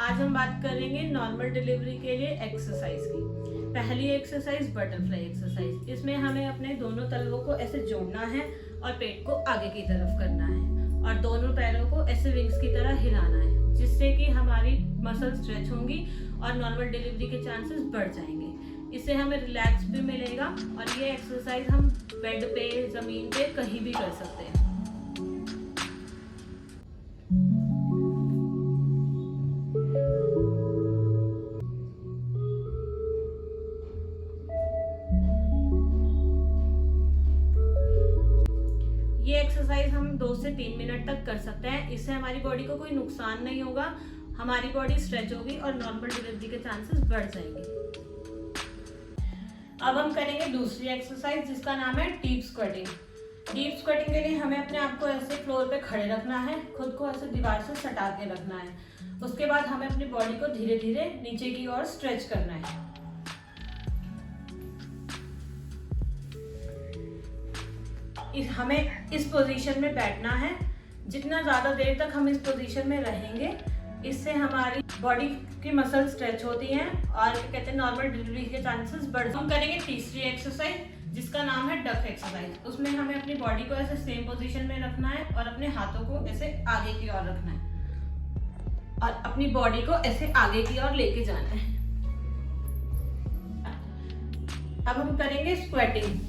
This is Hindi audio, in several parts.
आज हम बात करेंगे नॉर्मल डिलीवरी के लिए एक्सरसाइज की। पहली एक्सरसाइज बटरफ्लाई एक्सरसाइज। इसमें हमें अपने दोनों तलवों को ऐसे जोड़ना है और पेट को आगे की तरफ करना है और दोनों पैरों को ऐसे विंग्स की तरह हिलाना है, जिससे कि हमारी मसल स्ट्रेच होंगी और नॉर्मल डिलीवरी के चांसेस बढ़ जाएंगे। इससे हमें रिलैक्स भी मिलेगा और ये एक्सरसाइज हम बेड पे, जमीन पे, कहीं भी कर सकते हैं। ये एक्सरसाइज हम 2 से 3 मिनट तक कर सकते हैं। इससे हमारी बॉडी को कोई नुकसान नहीं होगा, हमारी बॉडी स्ट्रेच होगी और नॉर्मल डिलीवरी के चांसेस बढ़ जाएंगे। अब हम करेंगे दूसरी एक्सरसाइज, जिसका नाम है डीप स्क्वाटिंग। डीप स्क्वाटिंग के लिए हमें अपने आप को ऐसे फ्लोर पे खड़े रखना है, खुद को ऐसे दीवार से सटा के रखना है। उसके बाद हमें अपनी बॉडी को धीरे धीरे नीचे की ओर स्ट्रेच करना है। हमें इस पोजीशन में बैठना है। जितना ज़्यादा देर तक हम इस पोजीशन में रहेंगे, इससे हमारी बॉडी की मसल स्ट्रेच होती हैं और कहते हैं नॉर्मल डिलीवरी के चांसेस बढ़। हम करेंगे तीसरी एक्सरसाइज, जिसका नाम है डक एक्सरसाइज। उसमें हमें अपनी बॉडी को ऐसे सेम पोजीशन में रखना है और अपने हाथों को ऐसे आगे की ओर रखना है और अपनी बॉडी को ऐसे आगे की ओर लेके जाना है। अब हम करेंगे स्क्वेटिंग।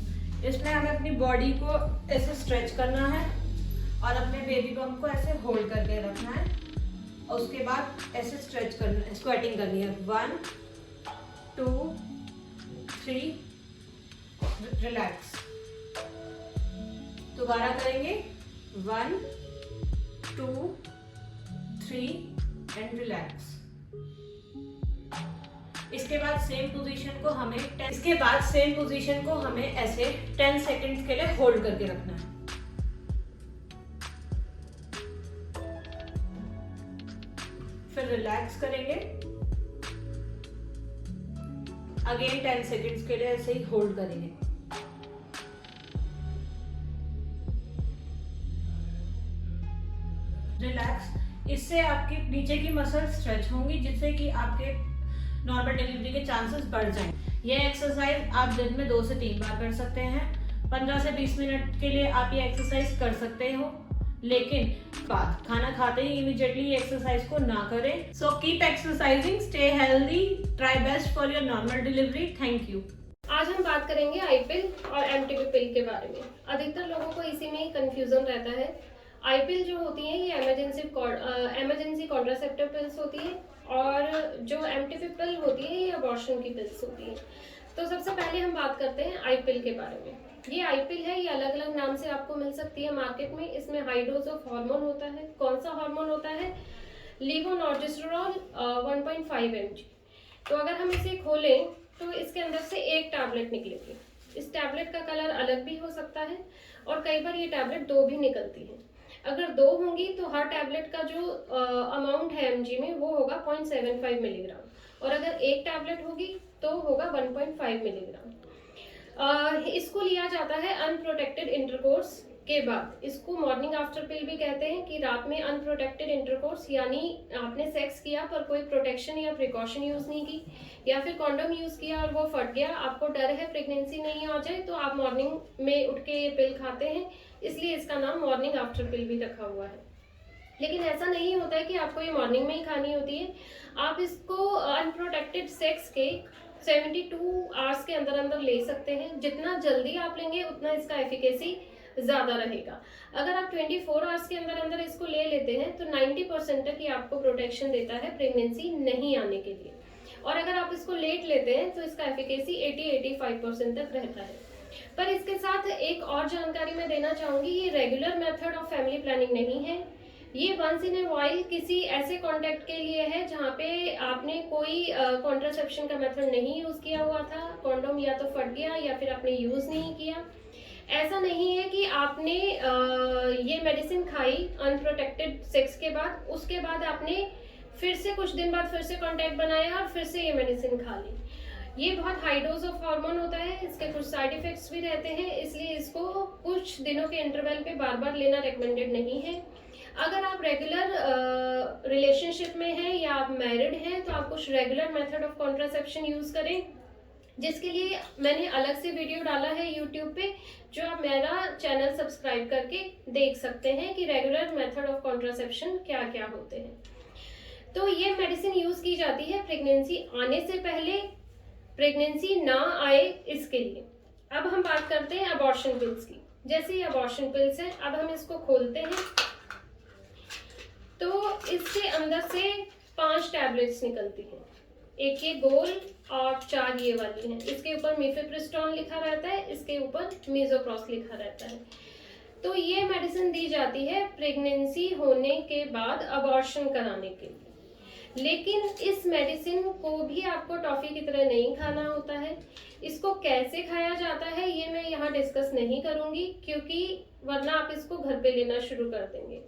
इसमें हमें अपनी बॉडी को ऐसे स्ट्रेच करना है और अपने बेबी बम को ऐसे होल्ड करके रखना है और उसके बाद ऐसे स्ट्रेच करना है, स्क्वेटिंग करनी है। 1 2 3, रिलैक्स। दोबारा करेंगे 1 2 3 एंड रिलैक्स। इसके बाद सेम पोजीशन को हमें ऐसे 10 सेकंड्स के लिए होल्ड करके रखना है। फिर रिलैक्स करेंगे, अगेन 10 सेकंड्स के लिए ऐसे ही होल्ड करेंगे। रिलैक्स। इससे आपकी नीचे की मसल स्ट्रेच होंगी, जिससे कि आपके नॉर्मल डिलीवरी के चांसेस बढ़ जाएं। यह एक्सरसाइज आप दिन में 2 से 3 बार कर सकते हैं। 15 से 20 मिनट के लिए आप ये एक्सरसाइज कर सकते हो, लेकिन बाद खाना खाते ही इमीडिएटली ये एक्सरसाइज को ना करें। So keep exercising, stay healthy, try best for your normal delivery. Thank you. आज हम बात करेंगे आई पिल और एमटीपी पिल के बारे में। अधिकतर लोगों को इसी में ही कंफ्यूजन रहता है। आई पिल जो होती है ये इमरजेंसी कॉन्ट्रासेप्टिव पिल्स होती है और जो एमटीपी पिल होती है ये अबॉर्शन की पिल्स होती है। तो सबसे पहले हम बात करते हैं आई पिल के बारे में। ये आई पिल है, ये अलग अलग नाम से आपको मिल सकती है मार्केट में। इसमें हाई डोज ऑफ हार्मोन होता है। कौन सा हार्मोन होता है? लीवोनॉर्जेस्टेरॉल 1.5 mg। तो अगर हम इसे खोलें तो इसके अंदर से एक टैबलेट निकलेगी। इस टैबलेट का कलर अलग भी हो सकता है और कई बार ये टैबलेट 2 भी निकलती है। अगर 2 होंगी तो हर टैबलेट का जो अमाउंट है एमजी में वो होगा 0.75 मिलीग्राम और अगर एक टैबलेट होगी तो होगा 1.5 मिलीग्राम। इसको लिया जाता है अनप्रोटेक्टेड इंटरकोर्स के बाद। इसको मॉर्निंग आफ्टर पिल भी कहते हैं कि रात में अनप्रोटेक्टेड इंटरकोर्स, यानी आपने सेक्स किया पर कोई प्रोटेक्शन या प्रिकॉशन यूज नहीं की या फिर कॉन्डोम यूज किया और वो फट गया, आपको डर है प्रेगनेंसी नहीं आ जाए, तो आप मॉर्निंग में उठ के ये पिल खाते हैं, इसलिए इसका नाम मॉर्निंग आफ्टर पिल भी रखा हुआ है। लेकिन ऐसा नहीं होता है कि आपको ये मॉर्निंग में ही खानी होती है। आप इसको अनप्रोटेक्टेड सेक्स के 72 आवर्स के अंदर अंदर ले सकते हैं। जितना जल्दी आप लेंगे उतना इसका एफिकेसी ज्यादा रहेगा। अगर आप 24 आवर्स के अंदर अंदर इसको ले लेते हैं तो 90% तक ये आपको प्रोटेक्शन देता है प्रेगनेंसी नहीं आने के लिए, और अगर आप इसको लेट लेते हैं तो इसका एफिकेसी 80-85% तक रहता है। पर इसके साथ एक और जानकारी मैं देना चाहूंगी, ये regular method of family planning नहीं है। ये वंस इन ए वाइल किसी ऐसे कॉन्टेक्ट के लिए है जहाँ पे आपने कोई कॉन्ट्रासेप्शन का मेथड नहीं यूज किया हुआ था, कॉन्डोम या तो फट गया या फिर आपने यूज नहीं किया। ऐसा नहीं है कि आपने ये मेडिसिन खाई अनप्रोटेक्टेड सेक्स के बाद, उसके बाद आपने फिर से कुछ दिन बाद फिर से कांटेक्ट बनाया और फिर से ये मेडिसिन खा ली। ये बहुत हाई डोज ऑफ हार्मोन होता है, इसके कुछ साइड इफेक्ट्स भी रहते हैं, इसलिए इसको कुछ दिनों के इंटरवल पे बार बार लेना रिकमेंडेड नहीं है। अगर आप रेगुलर रिलेशनशिप में हैं या आप मैरिड हैं तो आप कुछ regular method of contraception use करें, जिसके लिए मैंने अलग से वीडियो डाला है यूट्यूब पे, जो आप मेरा चैनल सब्सक्राइब करके देख सकते हैं कि रेगुलर मेथड ऑफ कॉन्ट्रासेप्शन क्या क्या होते हैं। तो ये मेडिसिन यूज़ की जाती है प्रेगनेंसी आने से पहले, प्रेगनेंसी ना आए इसके लिए। अब हम बात करते हैं अबॉर्शन पिल्स की। जैसे ये अबॉर्शन पिल्स है, अब हम इसको खोलते हैं तो इसके अंदर से 5 टैबलेट्स निकलती हैं, एक ये गोल और 4 ये वाली हैं। इसके ऊपर मिफेप्रिस्टोन लिखा रहता है, इसके ऊपर मीजोप्रॉस लिखा रहता है। तो ये मेडिसिन दी जाती है प्रेगनेंसी होने के बाद अबॉर्शन कराने के लिए। लेकिन इस मेडिसिन को भी आपको टॉफी की तरह नहीं खाना होता है। इसको कैसे खाया जाता है ये मैं यहाँ डिस्कस नहीं करूंगी, क्योंकि वरना आप इसको घर पे लेना शुरू कर देंगे।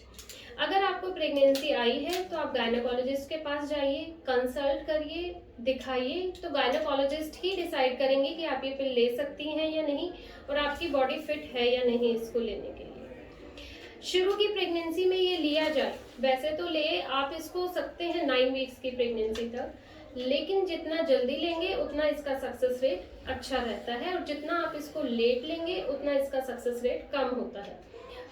अगर आपको प्रेगनेंसी आई है तो आप गायनेकोलॉजिस्ट के पास जाइए, कंसल्ट करिए, दिखाइए। तो गायनेकोलॉजिस्ट ही डिसाइड करेंगे कि आप ये पिल ले सकती हैं या नहीं, और आपकी बॉडी फिट है या नहीं इसको लेने के लिए। शुरू की प्रेगनेंसी में ये लिया जाए, वैसे तो ले आप इसको सकते हैं 9 वीक्स की प्रेगनेंसी तक, लेकिन जितना जल्दी लेंगे उतना इसका सक्सेस रेट अच्छा रहता है, और जितना आप इसको लेट लेंगे उतना इसका सक्सेस रेट कम होता है।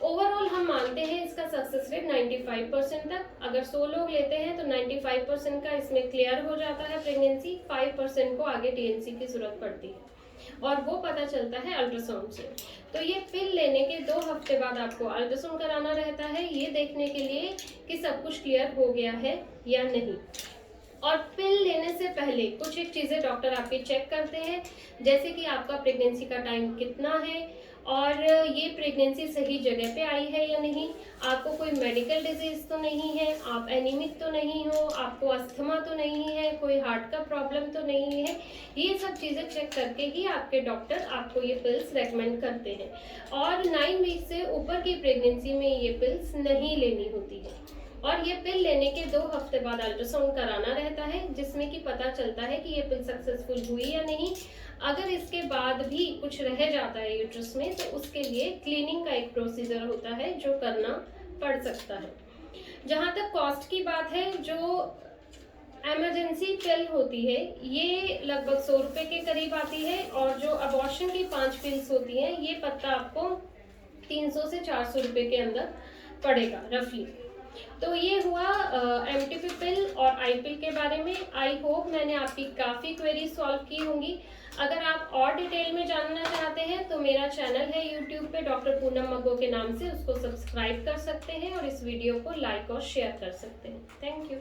ओवरऑल हम मानते हैं इसका सक्सेस रेट 95% तक। अगर 100 लोग लेते हैं तो 95% का इसमें क्लियर हो जाता है प्रेगनेंसी, 5% को आगे टीएनसी की जरूरत पड़ती है, और वो पता चलता है अल्ट्रासाउंड से। तो ये पिल लेने के 2 हफ्ते बाद आपको अल्ट्रासाउंड कराना रहता है, ये देखने के लिए कि सब कुछ क्लियर हो गया है या नहीं। और पिल लेने से पहले कुछ एक चीज़ें डॉक्टर आपके चेक करते हैं, जैसे कि आपका प्रेगनेंसी का टाइम कितना है, और ये प्रेगनेंसी सही जगह पे आई है या नहीं, आपको कोई मेडिकल डिजीज तो नहीं है, आप एनीमिक तो नहीं हो, आपको अस्थमा तो नहीं है, कोई हार्ट का प्रॉब्लम तो नहीं है। ये सब चीज़ें चेक करके ही आपके डॉक्टर आपको ये पिल्स रेकमेंड करते हैं। और 9 वीक से ऊपर की प्रेगनेंसी में ये पिल्स नहीं लेनी होती है, और ये पिल लेने के 2 हफ्ते बाद अल्ट्रासाउंड कराना रहता है, जिसमें कि पता चलता है कि ये पिल सक्सेसफुल हुई या नहीं। अगर इसके बाद भी कुछ रह जाता है यूट्रस में तो उसके लिए क्लीनिंग का एक प्रोसीजर होता है जो करना पड़ सकता है। जहाँ तक कॉस्ट की बात है, जो इमरजेंसी पिल होती है ये लगभग 100 रुपये के करीब आती है, और जो अबॉर्शन की 5 पिल्स होती हैं ये पत्ता आपको 300 से 400 रुपये के अंदर पड़ेगा रफली। तो ये हुआ एमटीपी पिल और आई पिल के बारे में। आई होप मैंने आपकी काफ़ी क्वेरी सॉल्व की होंगी। अगर आप और डिटेल में जानना चाहते हैं तो मेरा चैनल है यूट्यूब पे डॉक्टर पूनम मग्गो के नाम से, उसको सब्सक्राइब कर सकते हैं और इस वीडियो को लाइक और शेयर कर सकते हैं। Thank you.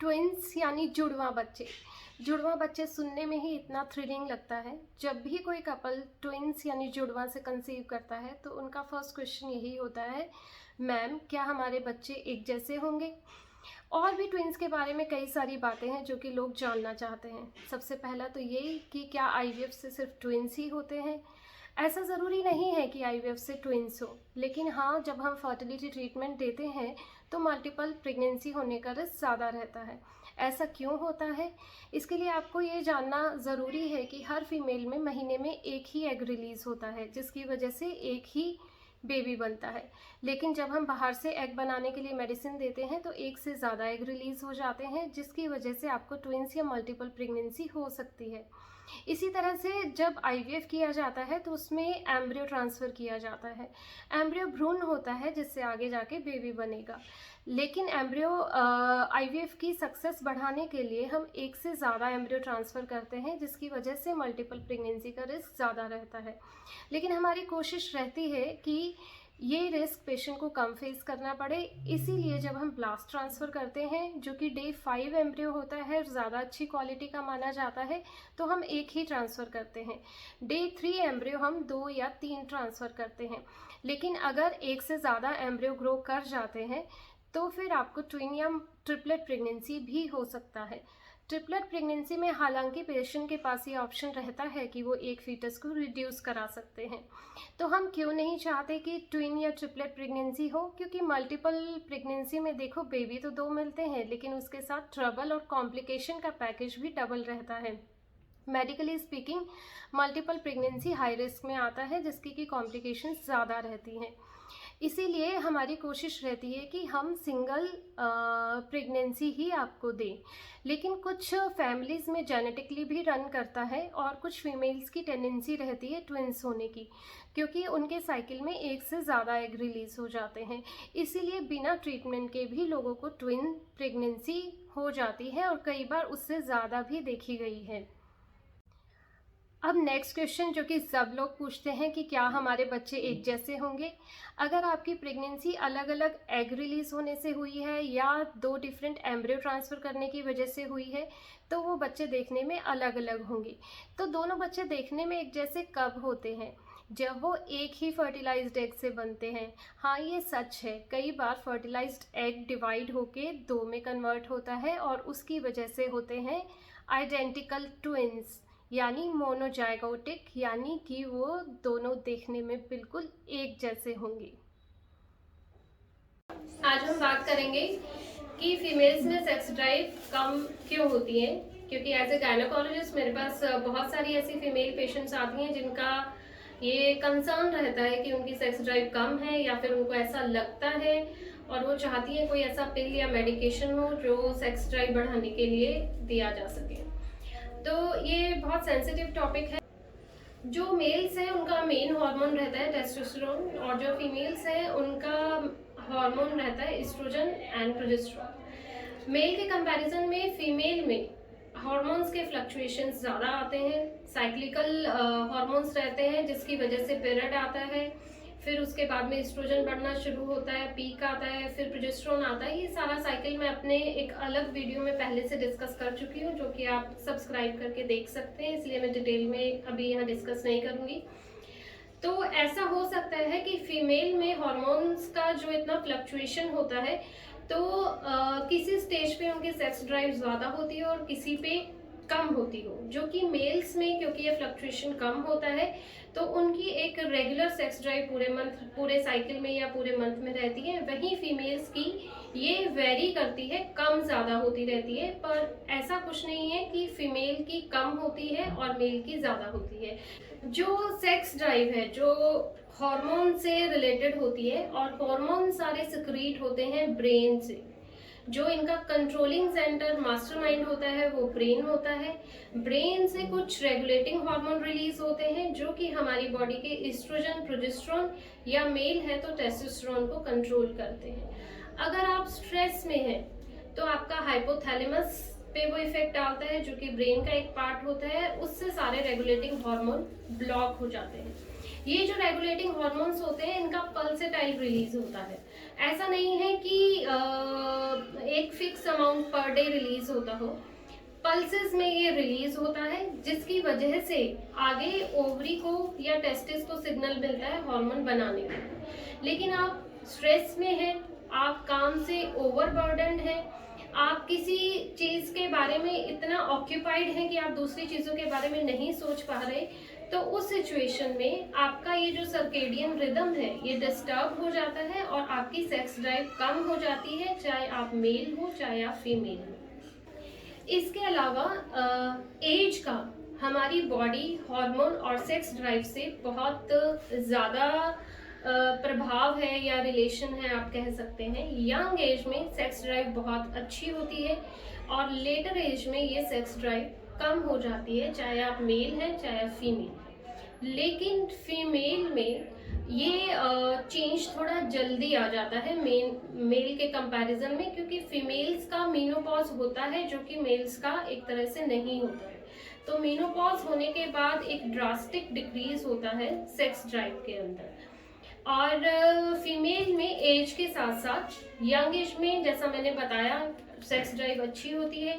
ट्विंस यानी जुड़वा बच्चे। जुड़वा बच्चे सुनने में ही इतना थ्रिलिंग लगता है। जब भी कोई कपल ट्विंस यानी जुड़वा से कंसीव करता है तो उनका फर्स्ट क्वेश्चन यही होता है, मैम क्या हमारे बच्चे एक जैसे होंगे। और भी ट्विंस के बारे में कई सारी बातें हैं जो कि लोग जानना चाहते हैं। सबसे पहला तो ये कि क्या आईवीएफ से सिर्फ ट्विंस ही होते हैं। ऐसा ज़रूरी नहीं है कि आईवीएफ से ट्विंस हो, लेकिन हाँ जब हम फर्टिलिटी ट्रीटमेंट देते हैं तो मल्टीपल प्रेगनेंसी होने का रिस्क ज़्यादा रहता है। ऐसा क्यों होता है, इसके लिए आपको ये जानना ज़रूरी है कि हर फीमेल में महीने में एक ही एग रिलीज़ होता है, जिसकी वजह से एक ही बेबी बनता है। लेकिन जब हम बाहर से एग बनाने के लिए मेडिसिन देते हैं तो एक से ज़्यादा एग रिलीज़ हो जाते हैं, जिसकी वजह से आपको ट्विंस या मल्टीपल प्रेगनेंसी हो सकती है। इसी तरह से जब आईवीएफ किया जाता है तो उसमें एम्ब्रियो ट्रांसफ़र किया जाता है। एम्ब्रियो भ्रूण होता है जिससे आगे जाके बेबी बनेगा, लेकिन एम्ब्रियो आईवीएफ की सक्सेस बढ़ाने के लिए हम एक से ज़्यादा एम्ब्रियो ट्रांसफ़र करते हैं, जिसकी वजह से मल्टीपल प्रेगनेंसी का रिस्क ज़्यादा रहता है। लेकिन हमारी कोशिश रहती है कि ये रिस्क पेशेंट को कम फेस करना पड़े, इसीलिए जब हम ब्लास्ट ट्रांसफ़र करते हैं जो कि डे 5 एम्ब्रियो होता है, ज़्यादा अच्छी क्वालिटी का माना जाता है, तो हम एक ही ट्रांसफ़र करते हैं। डे 3 एम्ब्रियो हम 2 या 3 ट्रांसफ़र करते हैं। लेकिन अगर एक से ज़्यादा एम्ब्रियो ग्रो कर जाते हैं तो फिर आपको ट्विन या ट्रिपलेट प्रेगनेंसी भी हो सकता है। ट्रिपलेट प्रेगनेंसी में हालांकि पेशेंट के पास ये ऑप्शन रहता है कि वो एक फीटस को रिड्यूस करा सकते हैं। तो हम क्यों नहीं चाहते कि ट्विन या ट्रिपलेट प्रेगनेंसी हो, क्योंकि मल्टीपल प्रेगनेंसी में देखो बेबी तो 2 मिलते हैं, लेकिन उसके साथ ट्रबल और कॉम्प्लिकेशन का पैकेज भी डबल रहता है। Medically speaking multiple pregnancy high risk में आता है, जिसकी की कॉम्प्लिकेशंस ज़्यादा रहती हैं। इसीलिए हमारी कोशिश रहती है कि हम सिंगल प्रेगनेंसी ही आपको दें। लेकिन कुछ फैमिलीज़ में जेनेटिकली भी रन करता है और कुछ फीमेल्स की टेंडेंसी रहती है ट्विंस होने की, क्योंकि उनके साइकिल में एक से ज़्यादा एग रिलीज़ हो जाते हैं। इसीलिए बिना ट्रीटमेंट के भी लोगों को ट्विन प्रेगनेंसी हो जाती है और कई बार उससे ज़्यादा भी देखी गई है। अब नेक्स्ट क्वेश्चन जो कि सब लोग पूछते हैं कि क्या हमारे बच्चे एक जैसे होंगे? अगर आपकी प्रेगनेंसी अलग अलग एग रिलीज होने से हुई है या 2 डिफरेंट एम्ब्रियो ट्रांसफ़र करने की वजह से हुई है, तो वो बच्चे देखने में अलग अलग होंगे। तो दोनों बच्चे देखने में एक जैसे कब होते हैं? जब वो एक ही फर्टिलाइज्ड एग से बनते हैं। हाँ, ये सच है, कई बार फर्टिलाइज्ड एग डिवाइड होके 2 में कन्वर्ट होता है और उसकी वजह से होते हैं आइडेंटिकल ट्विंस, यानी मोनोजाइगोटिक, यानी कि वो दोनों देखने में बिल्कुल एक जैसे होंगे। आज हम बात करेंगे कि फीमेल्स में सेक्स ड्राइव कम क्यों होती है, क्योंकि एज ए गायनोकोलॉजिस्ट मेरे पास बहुत सारी ऐसी फीमेल पेशेंट्स आती हैं जिनका ये कंसर्न रहता है कि उनकी सेक्स ड्राइव कम है या फिर उनको ऐसा लगता है और वो चाहती हैं कोई ऐसा पिल या मेडिकेशन हो जो सेक्स ड्राइव बढ़ाने के लिए दिया जा सके। तो ये बहुत सेंसिटिव टॉपिक है। जो मेल्स हैं उनका मेन हार्मोन रहता है टेस्टोस्टेरोन और जो फीमेल्स हैं उनका हार्मोन रहता है एस्ट्रोजन एंड प्रोजेस्टेरोन। मेल के कंपैरिजन में फीमेल में हार्मोन्स के फ्लक्चुएशंस ज़्यादा आते हैं, साइक्लिकल हार्मोन्स रहते हैं जिसकी वजह से पीरियड आता है, फिर उसके बाद में एस्ट्रोजन बढ़ना शुरू होता है, पीक आता है, फिर प्रोजेस्टेरोन आता है। ये सारा साइकिल मैं अपने एक अलग वीडियो में पहले से डिस्कस कर चुकी हूँ, जो कि आप सब्सक्राइब करके देख सकते हैं, इसलिए मैं डिटेल में अभी यहाँ डिस्कस नहीं करूँगी। तो ऐसा हो सकता है कि फीमेल में हार्मोन्स का जो इतना फ्लक्चुएशन होता है तो किसी स्टेज पे उनकी सेक्स ड्राइव ज़्यादा होती है और किसी पे कम होती हो, जो कि मेल्स में क्योंकि ये फ्लक्चुएशन कम होता है तो उनकी एक रेगुलर सेक्स ड्राइव पूरे साइकिल में या पूरे मंथ में रहती है। वहीं फीमेल्स की ये वेरी करती है, कम ज़्यादा होती रहती है, पर ऐसा कुछ नहीं है कि फीमेल की कम होती है और मेल की ज़्यादा होती है। जो सेक्स ड्राइव है जो हार्मोन से रिलेटेड होती है और हार्मोन सारे सिक्रीट होते हैं ब्रेन से। जो इनका कंट्रोलिंग सेंटर मास्टरमाइंड होता है वो ब्रेन होता है। ब्रेन से कुछ रेगुलेटिंग हार्मोन रिलीज होते हैं जो कि हमारी बॉडी के एस्ट्रोजन, प्रोजेस्टेरोन या मेल है तो टेस्टोस्टेरोन को कंट्रोल करते हैं। अगर आप स्ट्रेस में हैं तो आपका हाइपोथैलेमस पे वो इफेक्ट डालता है जो कि ब्रेन का एक पार्ट होता है, उससे सारे रेगुलेटिंग हार्मोन ब्लॉक हो जाते हैं। ये जो रेगुलेटिंग हार्मोन्स होते हैं इनका पल्सेटाइल रिलीज होता है। ऐसा नहीं है कि एक fix amount per day release होता हो, पल्सेस में ये रिलीज होता है जिसकी वजह से आगे ओवरी को या टेस्टिस को सिग्नल मिलता है हार्मोन बनाने का। लेकिन आप स्ट्रेस में हैं, आप काम से ओवरबर्डन्ड हैं, आप किसी चीज़ के बारे में इतना ऑक्यूपाइड हैं कि आप दूसरी चीज़ों के बारे में नहीं सोच पा रहे, तो उस सिचुएशन में आपका ये जो सर्केडियन रिदम है ये डिस्टर्ब हो जाता है और आपकी सेक्स ड्राइव कम हो जाती है, चाहे आप मेल हो चाहे आप फीमेल हो। इसके अलावा एज का हमारी बॉडी हार्मोन और सेक्स ड्राइव से बहुत ज़्यादा प्रभाव है या रिलेशन है आप कह सकते हैं। यंग एज में सेक्स ड्राइव बहुत अच्छी होती है और लेटर एज में ये सेक्स ड्राइव कम हो जाती है, चाहे आप मेल हैं चाहे आप फीमेल। लेकिन फीमेल में ये चेंज थोड़ा जल्दी आ जाता है मेल के कंपैरिजन में, क्योंकि फीमेल्स का मीनोपॉज होता है जो कि मेल्स का एक तरह से नहीं होता है। तो मीनोपॉज होने के बाद एक ड्रास्टिक डिक्रीज होता है सेक्स ड्राइव के अंदर। और फीमेल में एज के साथ साथ यंग एज में जैसा मैंने बताया सेक्स ड्राइव अच्छी होती है,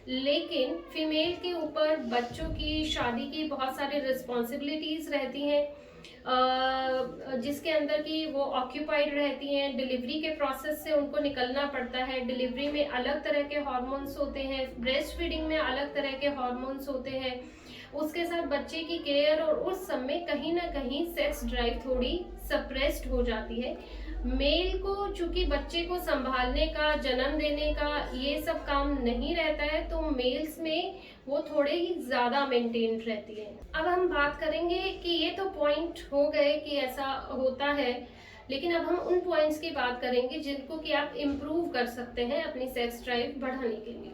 लेकिन फीमेल के ऊपर बच्चों की शादी की बहुत सारी रिस्पॉन्सिबिलिटीज़ रहती हैं जिसके अंदर की वो ऑक्यूपाइड रहती हैं। डिलीवरी के प्रोसेस से उनको निकलना पड़ता है। डिलीवरी में अलग तरह के हार्मोन्स होते हैं, ब्रेस्ट फीडिंग में अलग तरह के हार्मोन्स होते हैं, उसके साथ बच्चे की केयर और उस सब में कहीं ना कहीं सेक्स ड्राइव थोड़ी सप्रेस्ड हो जाती है। मेल को चूंकि बच्चे को संभालने का, जन्म देने का ये सब काम नहीं रहता है, तो मेल्स में वो थोड़े ही ज़्यादा मेंटेन्ड रहती है। अब हम बात करेंगे कि ये तो पॉइंट हो गए कि ऐसा होता है, लेकिन अब हम उन पॉइंट्स की बात करेंगे जिनको कि आप इम्प्रूव कर सकते हैं अपनी सेक्स ड्राइव बढ़ाने के लिए।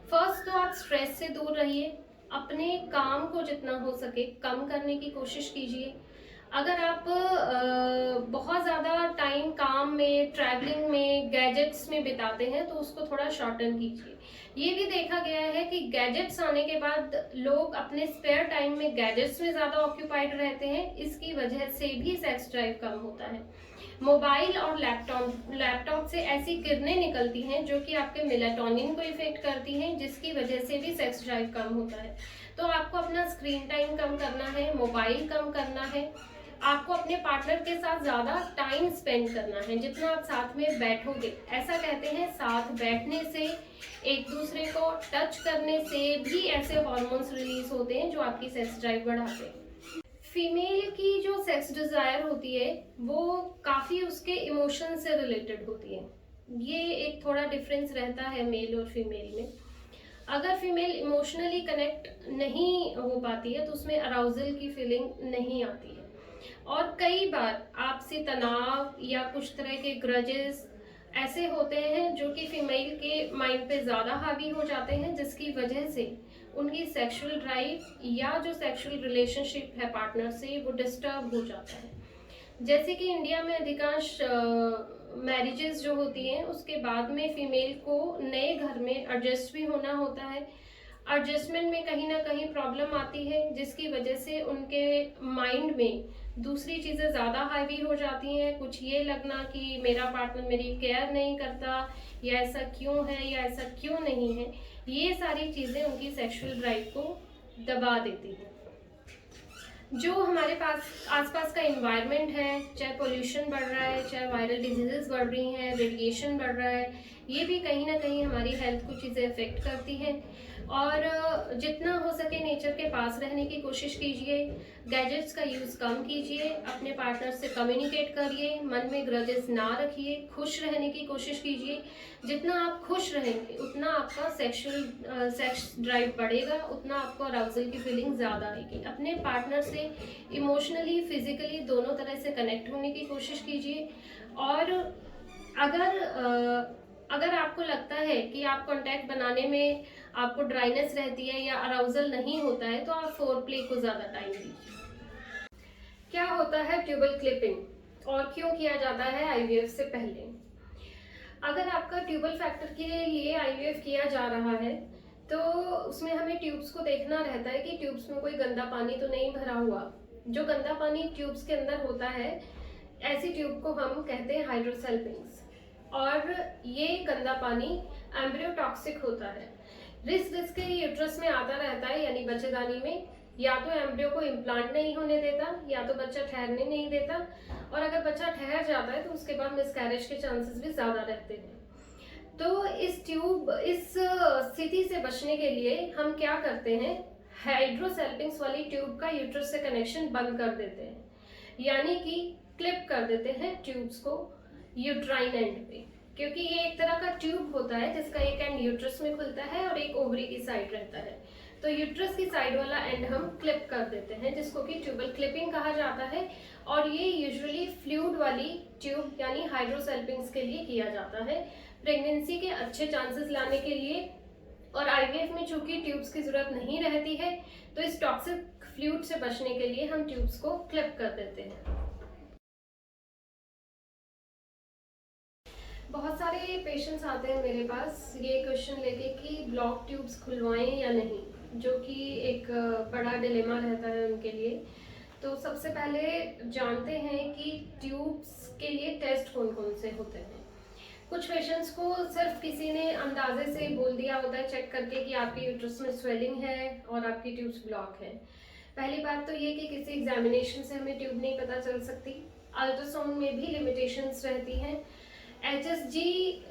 फर्स्ट तो आप स्ट्रेस से दूर रहिए, अपने काम को जितना हो सके कम करने की कोशिश कीजिए। अगर आप बहुत ज़्यादा टाइम काम में, ट्रैवलिंग में, गैजेट्स में बिताते हैं तो उसको थोड़ा शॉर्टन कीजिए। ये भी देखा गया है कि गैजेट्स आने के बाद लोग अपने स्पेयर टाइम में गैजेट्स में ज़्यादा ऑक्यूपाइड रहते हैं, इसकी वजह से भी सेक्स ड्राइव कम होता है। मोबाइल और लैपटॉप से ऐसी किरणें निकलती हैं जो कि आपके मेलाटोनिन को इफेक्ट करती हैं, जिसकी वजह से भी सेक्स ड्राइव कम होता है। तो आपको अपना स्क्रीन टाइम कम करना है, मोबाइल कम करना है, आपको अपने पार्टनर के साथ ज़्यादा टाइम स्पेंड करना है, जितना आप साथ में बैठोगे। ऐसा कहते हैं साथ बैठने से, एक दूसरे को टच करने से भी ऐसे हार्मोन्स रिलीज होते हैं जो आपकी सेक्स ड्राइव बढ़ाते हैं। फीमेल की जो सेक्स डिजायर होती है वो काफ़ी उसके इमोशन से रिलेटेड होती है। ये एक थोड़ा डिफरेंस रहता है मेल और फीमेल में। अगर फीमेल इमोशनली कनेक्ट नहीं हो पाती है तो उसमें अराउजल की फीलिंग नहीं आती है, और कई बार आपसी तनाव या कुछ तरह के ग्रजेस ऐसे होते हैं जो कि फीमेल के माइंड पे ज़्यादा हावी हो जाते हैं, जिसकी वजह से उनकी सेक्सुअल ड्राइव या जो सेक्सुअल रिलेशनशिप है पार्टनर से वो डिस्टर्ब हो जाता है। जैसे कि इंडिया में अधिकांश मैरिजेस जो होती हैं उसके बाद में फीमेल को नए घर में एडजस्ट भी होना होता है। एडजस्टमेंट में कहीं ना कहीं प्रॉब्लम आती है, जिसकी वजह से उनके माइंड में दूसरी चीज़ें ज़्यादा हावी हो जाती हैं। कुछ ये लगना कि मेरा पार्टनर मेरी केयर नहीं करता, या ऐसा क्यों है या ऐसा क्यों नहीं है, ये सारी चीज़ें उनकी सेक्सुअल ड्राइव को दबा देती हैं। जो हमारे पास आसपास का इन्वायरमेंट है, चाहे पोल्यूशन बढ़ रहा है, चाहे वायरल डिजीजेस बढ़ रही हैं, रेडिएशन बढ़ रहा है, ये भी कहीं ना कहीं हमारी हेल्थ को चीज़ें अफेक्ट करती हैं। और जितना हो सके नेचर के पास रहने की कोशिश कीजिए, गैजेट्स का यूज़ कम कीजिए, अपने पार्टनर से कम्युनिकेट करिए, मन में ग्रजेस ना रखिए, खुश रहने की कोशिश कीजिए। जितना आप खुश रहेंगे उतना आपका सेक्स ड्राइव बढ़ेगा, उतना आपको अराउजल की फीलिंग ज़्यादा आएगी। अपने पार्टनर से इमोशनली, फिजिकली दोनों तरह से कनेक्ट होने की कोशिश कीजिए। और अगर आपको लगता है कि आप कांटेक्ट बनाने में आपको ड्राइनेस रहती है या अराउजल नहीं होता है, तो आप फोर प्ले को ज़्यादा टाइम दीजिए। क्या होता है ट्यूबल क्लिपिंग और क्यों किया जाता है आईवीएफ से पहले? अगर आपका ट्यूबल फैक्टर के लिए आईवीएफ किया जा रहा है तो उसमें हमें ट्यूब्स को देखना रहता है कि ट्यूब्स में कोई गंदा पानी तो नहीं भरा हुआ। जो गंदा पानी ट्यूब्स के अंदर होता है, ऐसी ट्यूब को हम कहते हैं हाइड्रोसेल्पिंग्स, और ये गंदा पानी एम्ब्रियोटॉक्सिक होता है। रिस्क यूट्रस में आता रहता है, यानी बच्चेदानी में, या तो एम्ब्रियो को इम्प्लांट नहीं होने देता, या तो बच्चा ठहरने नहीं देता, और अगर बच्चा ठहर जाता है तो उसके बाद मिसकैरेज के चांसेस भी ज़्यादा रहते हैं। तो इस स्थिति से बचने के लिए हम क्या करते हैं, हाइड्रोसेल्पिंग्स वाली ट्यूब का यूट्रस से कनेक्शन बंद कर देते हैं, यानी कि क्लिप कर देते हैं ट्यूब्स को यूट्राइन एंड पे, क्योंकि ये एक तरह का ट्यूब होता है जिसका एक एंड यूट्रस में खुलता है और एक ओवरी की साइड रहता है। तो यूट्रस की साइड वाला एंड हम क्लिप कर देते हैं, जिसको कि ट्यूबल क्लिपिंग कहा जाता है। और ये यूजुअली फ्लूइड वाली ट्यूब यानी हाइड्रोसेल्पिंग्स के लिए किया जाता है, प्रेगनेंसी के अच्छे चांसेस लाने के लिए। और आईवीएफ में चूंकि ट्यूब्स की जरूरत नहीं रहती है, तो इस टॉक्सिक फ्लूइड से बचने के लिए हम ट्यूब्स को क्लिप कर देते हैं। बहुत सारे पेशेंट्स आते हैं मेरे पास ये क्वेश्चन लेके कि ब्लॉक ट्यूब्स खुलवाएं या नहीं, जो कि एक बड़ा डिलेमा रहता है उनके लिए। तो सबसे पहले जानते हैं कि ट्यूब्स के लिए टेस्ट कौन कौन से होते हैं। कुछ पेशेंट्स को सिर्फ किसी ने अंदाजे से बोल दिया होता है चेक करके कि आपके यूट्रस में स्वेलिंग है और आपकी ट्यूब्स ब्लॉक है। पहली बात तो ये कि किसी एग्जामिनेशन से हमें ट्यूब नहीं पता चल सकती। अल्ट्रासाउंड में भी लिमिटेशंस रहती हैं। HSG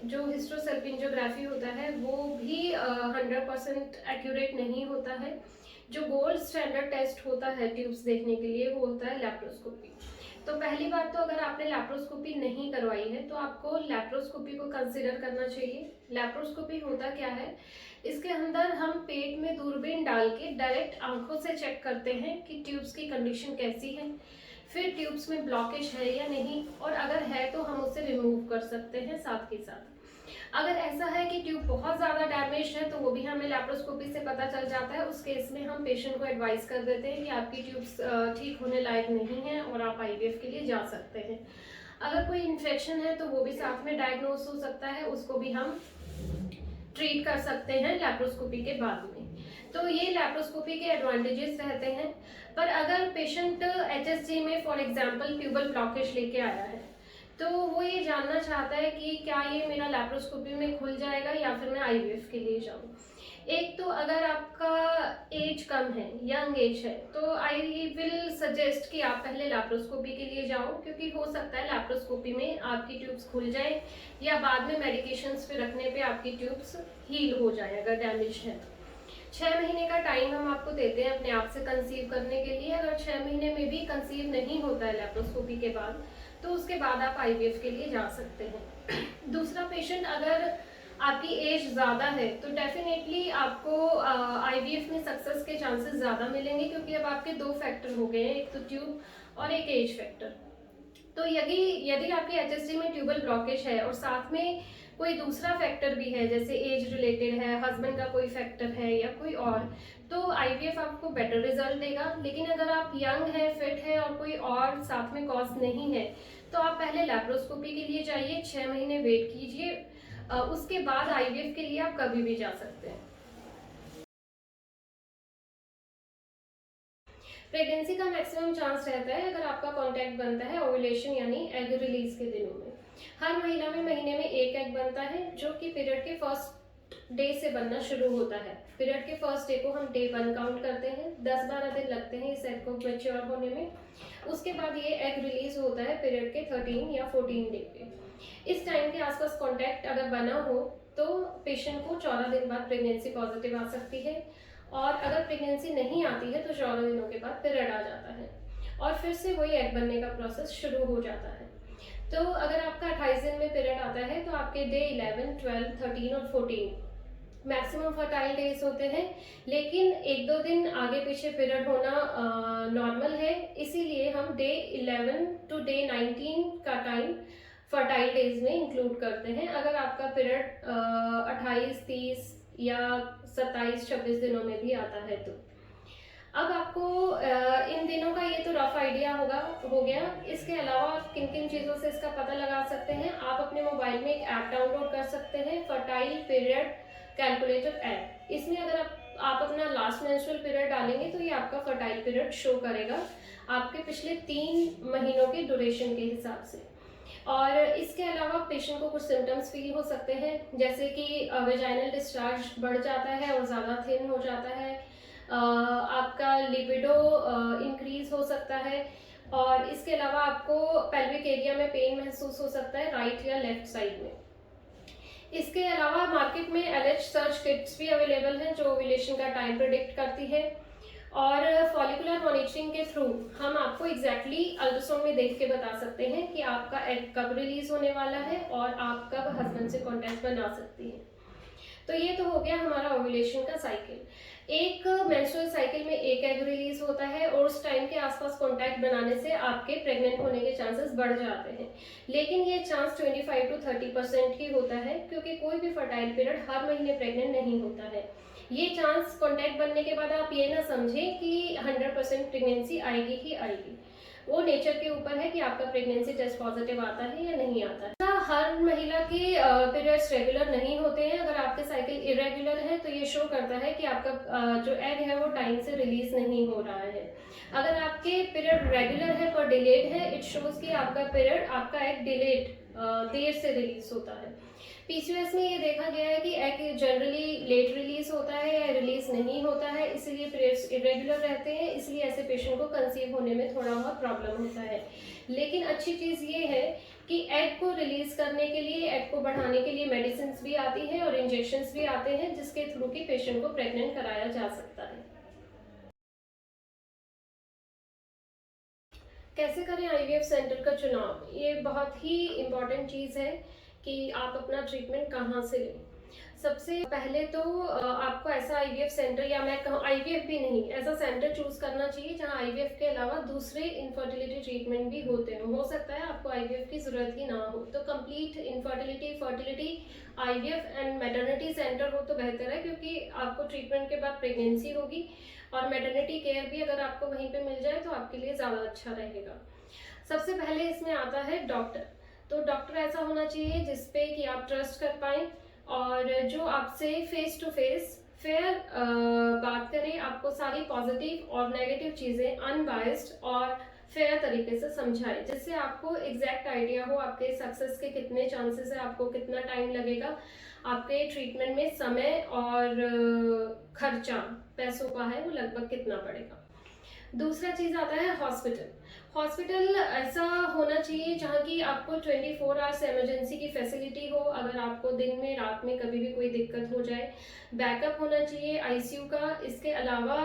जो हिस्टोसल्पिंजोग्राफी होता है वो भी 100% एक्यूरेट नहीं होता है। जो गोल्ड स्टैंडर्ड टेस्ट होता है ट्यूब्स देखने के लिए वो होता है लैप्रोस्कोपी। तो पहली बात तो अगर आपने लैप्रोस्कोपी नहीं करवाई है तो आपको लैप्रोस्कोपी को कंसिडर करना चाहिए। लैप्रोस्कोपी होता क्या है, इसके अंदर हम पेट में दूरबीन डाल के डायरेक्ट आंखों से चेक करते हैं कि ट्यूब्स की कंडीशन कैसी है, फिर ट्यूब्स में ब्लॉकेज है या नहीं, और अगर है तो हम उसे रिमूव कर सकते हैं साथ के साथ। अगर ऐसा है कि ट्यूब बहुत ज़्यादा डैमेज है तो वो भी हमें लैप्रोस्कोपी से पता चल जाता है। उस केस में हम पेशेंट को एडवाइस कर देते हैं कि आपकी ट्यूब्स ठीक होने लायक नहीं है और आप आईवीएफ के लिए जा सकते हैं। अगर कोई इन्फेक्शन है तो वो भी साथ में डायग्नोस हो सकता है, उसको भी हम ट्रीट कर सकते हैं लैप्रोस्कोपी के बाद में। तो ये लैप्रोस्कोपी के एडवांटेजेस रहते हैं। पर अगर पेशेंट एचएसजी में फॉर एग्जांपल ट्यूबल ब्लॉकेज लेके आया है तो वो ये जानना चाहता है कि क्या ये मेरा लैप्रोस्कोपी में खुल जाएगा या फिर मैं आईवीएफ के लिए जाऊँ। एक तो अगर आपका एज कम है, यंग एज है, तो आई विल सजेस्ट कि आप पहले लैप्रोस्कोपी के लिए जाओ, क्योंकि हो सकता है लैप्रोस्कोपी में आपकी ट्यूब्स खुल जाए या बाद में मेडिकेशंस पे रखने पे आपकी ट्यूब्स हील हो जाए अगर डैमेज है। 6 महीने का टाइम हम आपको देते हैं अपने आप से कंसीव करने के लिए। अगर 6 महीने में भी कंसीव नहीं होता है लैप्रोस्कोपी के बाद तो उसके बाद आप आईवीएफ के लिए जा सकते हैं। दूसरा, पेशेंट अगर आपकी एज ज़्यादा है तो डेफिनेटली आपको आईवीएफ में सक्सेस के चांसेस ज़्यादा मिलेंगे, क्योंकि अब आपके 2 फैक्टर हो गए हैं, एक तो ट्यूब और एक एज फैक्टर। तो यदि आपकी एचएसजी में ट्यूबल ब्लॉकेज है और साथ में कोई दूसरा फैक्टर भी है, जैसे एज रिलेटेड है, हस्बैंड का कोई फैक्टर है या कोई और, तो आईवीएफ आपको बेटर रिजल्ट देगा। लेकिन अगर आप यंग है, फिट है और कोई और साथ में कॉज नहीं है तो आप पहले लैप्रोस्कोपी के लिए जाइए, 6 महीने वेट कीजिए, उसके बाद आईवीएफ के लिए आप कभी भी जा सकते हैं। प्रेगनेंसी का मैक्सिमम चांस रहता है अगर आपका कांटेक्ट बनता है ओव्यूलेशन यानी एग रिलीज के दिनों में। हर महिला में महीने में 1 एग बनता है जो कि पीरियड के फर्स्ट डे से बनना शुरू होता है। पीरियड के फर्स्ट डे को हम डे 1 काउंट करते हैं। 10-12 दिन लगते हैं इस एग को मैच्योर होने में। उसके बाद ये एग रिलीज होता है पीरियड के 13 या 14 डे पे। इस टाइम के आसपास कांटेक्ट अगर बना हो तो पेशेंट को 14 दिन बाद प्रेगनेंसी पॉजिटिव आ सकती है, और अगर प्रेगनेंसी नहीं आती है तो 14 दिनों के बाद पीरियड आ जाता है और फिर से वही एग बनने का प्रोसेस शुरू हो जाता है। तो अगर आपका 28 दिन में पीरियड आता है तो आपके डे 11, 12, 13 और 14 मैक्सिमम फर्टाइल डेज होते हैं। लेकिन 1-2 दिन आगे पीछे पीरियड होना नॉर्मल है, इसीलिए हम डे 11 टू डे 19 का टाइम फर्टाइल डेज में इंक्लूड करते हैं। अगर आपका पीरियड 28, 30 या 27-26 दिनों में भी आता है तो अब आपको इन दिनों का ये तो रफ आइडिया हो गया। इसके अलावा आप किन किन चीज़ों से इसका पता लगा सकते हैं। आप अपने मोबाइल में एक ऐप डाउनलोड कर सकते हैं, फर्टाइल पीरियड कैलकुलेटर ऐप। इसमें अगर आप अपना लास्ट मेंस्ट्रुअल पीरियड डालेंगे तो ये आपका फर्टाइल पीरियड शो करेगा आपके पिछले 3 महीनों के ड्यूरेशन के हिसाब से। और इसके अलावा पेशेंट को कुछ सिम्टम्स फील हो सकते हैं, जैसे कि वेजाइनल डिस्चार्ज बढ़ जाता है और ज़्यादा थिन हो जाता है, आपका लिबिडो इंक्रीज हो सकता है, और इसके अलावा आपको पेल्विक एरिया में पेन महसूस हो सकता है राइट या लेफ्ट साइड में। इसके अलावा मार्केट में एलएच सर्च किट्स भी अवेलेबल हैं जो ओव्यूलेशन का टाइम प्रिडिक्ट करती है, और फॉलिकुलर मॉनिटरिंग के थ्रू हम आपको एग्जैक्टली अल्ट्रासाउंड में देख के बता सकते हैं कि आपका एग कब रिलीज होने वाला है और आप कब हस्बैंड से कॉन्टैक्ट बना सकती हैं। तो ये तो हो गया हमारा ओव्यूलेशन का साइकिल। एक मेंस्ट्रुअल साइकिल में 1 एग रिलीज होता है और उस टाइम के आसपास कॉन्टैक्ट बनाने से आपके प्रेग्नेंट होने के चांसेस बढ़ जाते हैं, लेकिन ये चांस 25 to 30% ही होता है, क्योंकि कोई भी फर्टाइल पीरियड हर महीने प्रेग्नेंट नहीं होता है। ये चांस कॉन्टैक्ट बनने के बाद आप ये ना समझें कि 100% प्रेगनेंसी आएगी ही आएगी। वो नेचर के ऊपर है कि आपका प्रेगनेंसी टेस्ट पॉजिटिव आता है या नहीं आता है। हर महिला के पीरियड्स रेगुलर नहीं होते हैं। अगर आपके साइकिल इरेगुलर है तो ये शो करता है कि आपका जो एग है वो टाइम से रिलीज नहीं हो रहा है। अगर आपके पीरियड रेगुलर है पर डिलेड है, इट शोज कि आपका एग डिलेड देर से रिलीज होता है। पीसीओएस में ये देखा गया है कि एग जनरली लेट रिलीज होता है या रिलीज नहीं होता है, इसीलिए पीरियड्स इरेगुलर रहते हैं, इसलिए ऐसे पेशेंट को कंसीव होने में थोड़ा बहुत प्रॉब्लम होता है। लेकिन अच्छी चीज़ ये है कि एग को रिलीज करने के लिए, एग को बढ़ाने के लिए मेडिसिन भी आती हैं और इंजेक्शंस भी आते हैं, जिसके थ्रू की पेशेंट को प्रेग्नेंट कराया जा सकता है। कैसे करें आईवीएफ सेंटर का चुनाव? ये बहुत ही इम्पॉर्टेंट चीज़ है कि आप अपना ट्रीटमेंट कहाँ से लें। सबसे पहले तो आपको ऐसा आईवीएफ सेंटर, या मैं कहूँ आईवीएफ भी नहीं, ऐसा सेंटर चूज करना चाहिए जहाँ आईवीएफ के अलावा दूसरे इनफर्टिलिटी ट्रीटमेंट भी होते हैं। हो सकता है आपको आईवीएफ की ज़रूरत ही ना हो, तो complete infertility, fertility, IVF and maternity centre हो तो बेहतर है, क्योंकि आपको ट्रीटमेंट के बाद प्रेगनेंसी होगी और मैटरनिटी केयर भी अगर आपको वहीं पे मिल जाए तो आपके लिए ज़्यादा अच्छा रहेगा। सबसे पहले इसमें आता है डॉक्टर। तो डॉक्टर ऐसा होना चाहिए जिसपे कि आप ट्रस्ट कर पाएँ और जो आपसे फेस टू फेस फेयर बात करें, आपको सारी पॉजिटिव और नेगेटिव चीज़ें अनबायस्ड और फेयर तरीके से समझाए, जिससे आपको एग्जैक्ट आइडिया हो आपके सक्सेस के कितने चांसेस है, आपको कितना टाइम लगेगा, आपके ट्रीटमेंट में समय और खर्चा पैसों का है वो लगभग कितना पड़ेगा। दूसरा चीज़ आता है हॉस्पिटल। हॉस्पिटल ऐसा होना चाहिए जहाँ की आपको 24 आवर्स इमरजेंसी की फैसिलिटी हो, अगर आपको दिन में रात में कभी भी कोई दिक्कत हो जाए। बैकअप होना चाहिए आईसीयू का। इसके अलावा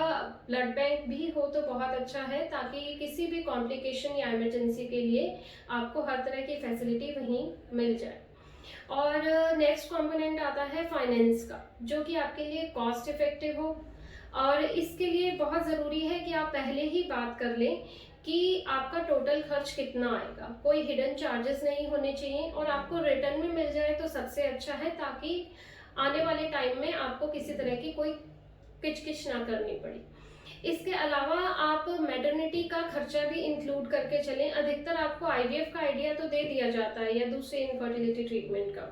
ब्लड बैंक भी हो तो बहुत अच्छा है, ताकि किसी भी कॉम्प्लिकेशन या इमरजेंसी के लिए आपको हर तरह की फैसिलिटी वहीं मिल जाए। और नेक्स्ट कंपोनेंट आता है फाइनेंस का, जो कि आपके लिए कॉस्ट इफेक्टिव हो। और इसके लिए बहुत ज़रूरी है कि आप पहले ही बात कर लें कि आपका टोटल खर्च कितना आएगा। कोई हिडन चार्जेस नहीं होने चाहिए और आपको रिटर्न में मिल जाए तो सबसे अच्छा है, ताकि आने वाले टाइम में आपको किसी तरह की कोई किचकिच ना करनी पड़ी। इसके अलावा आप मैटरनिटी का खर्चा भी इंक्लूड करके चलें। अधिकतर आपको आईवीएफ का आइडिया तो दे दिया जाता है या दूसरे इनफर्टिलिटी ट्रीटमेंट का,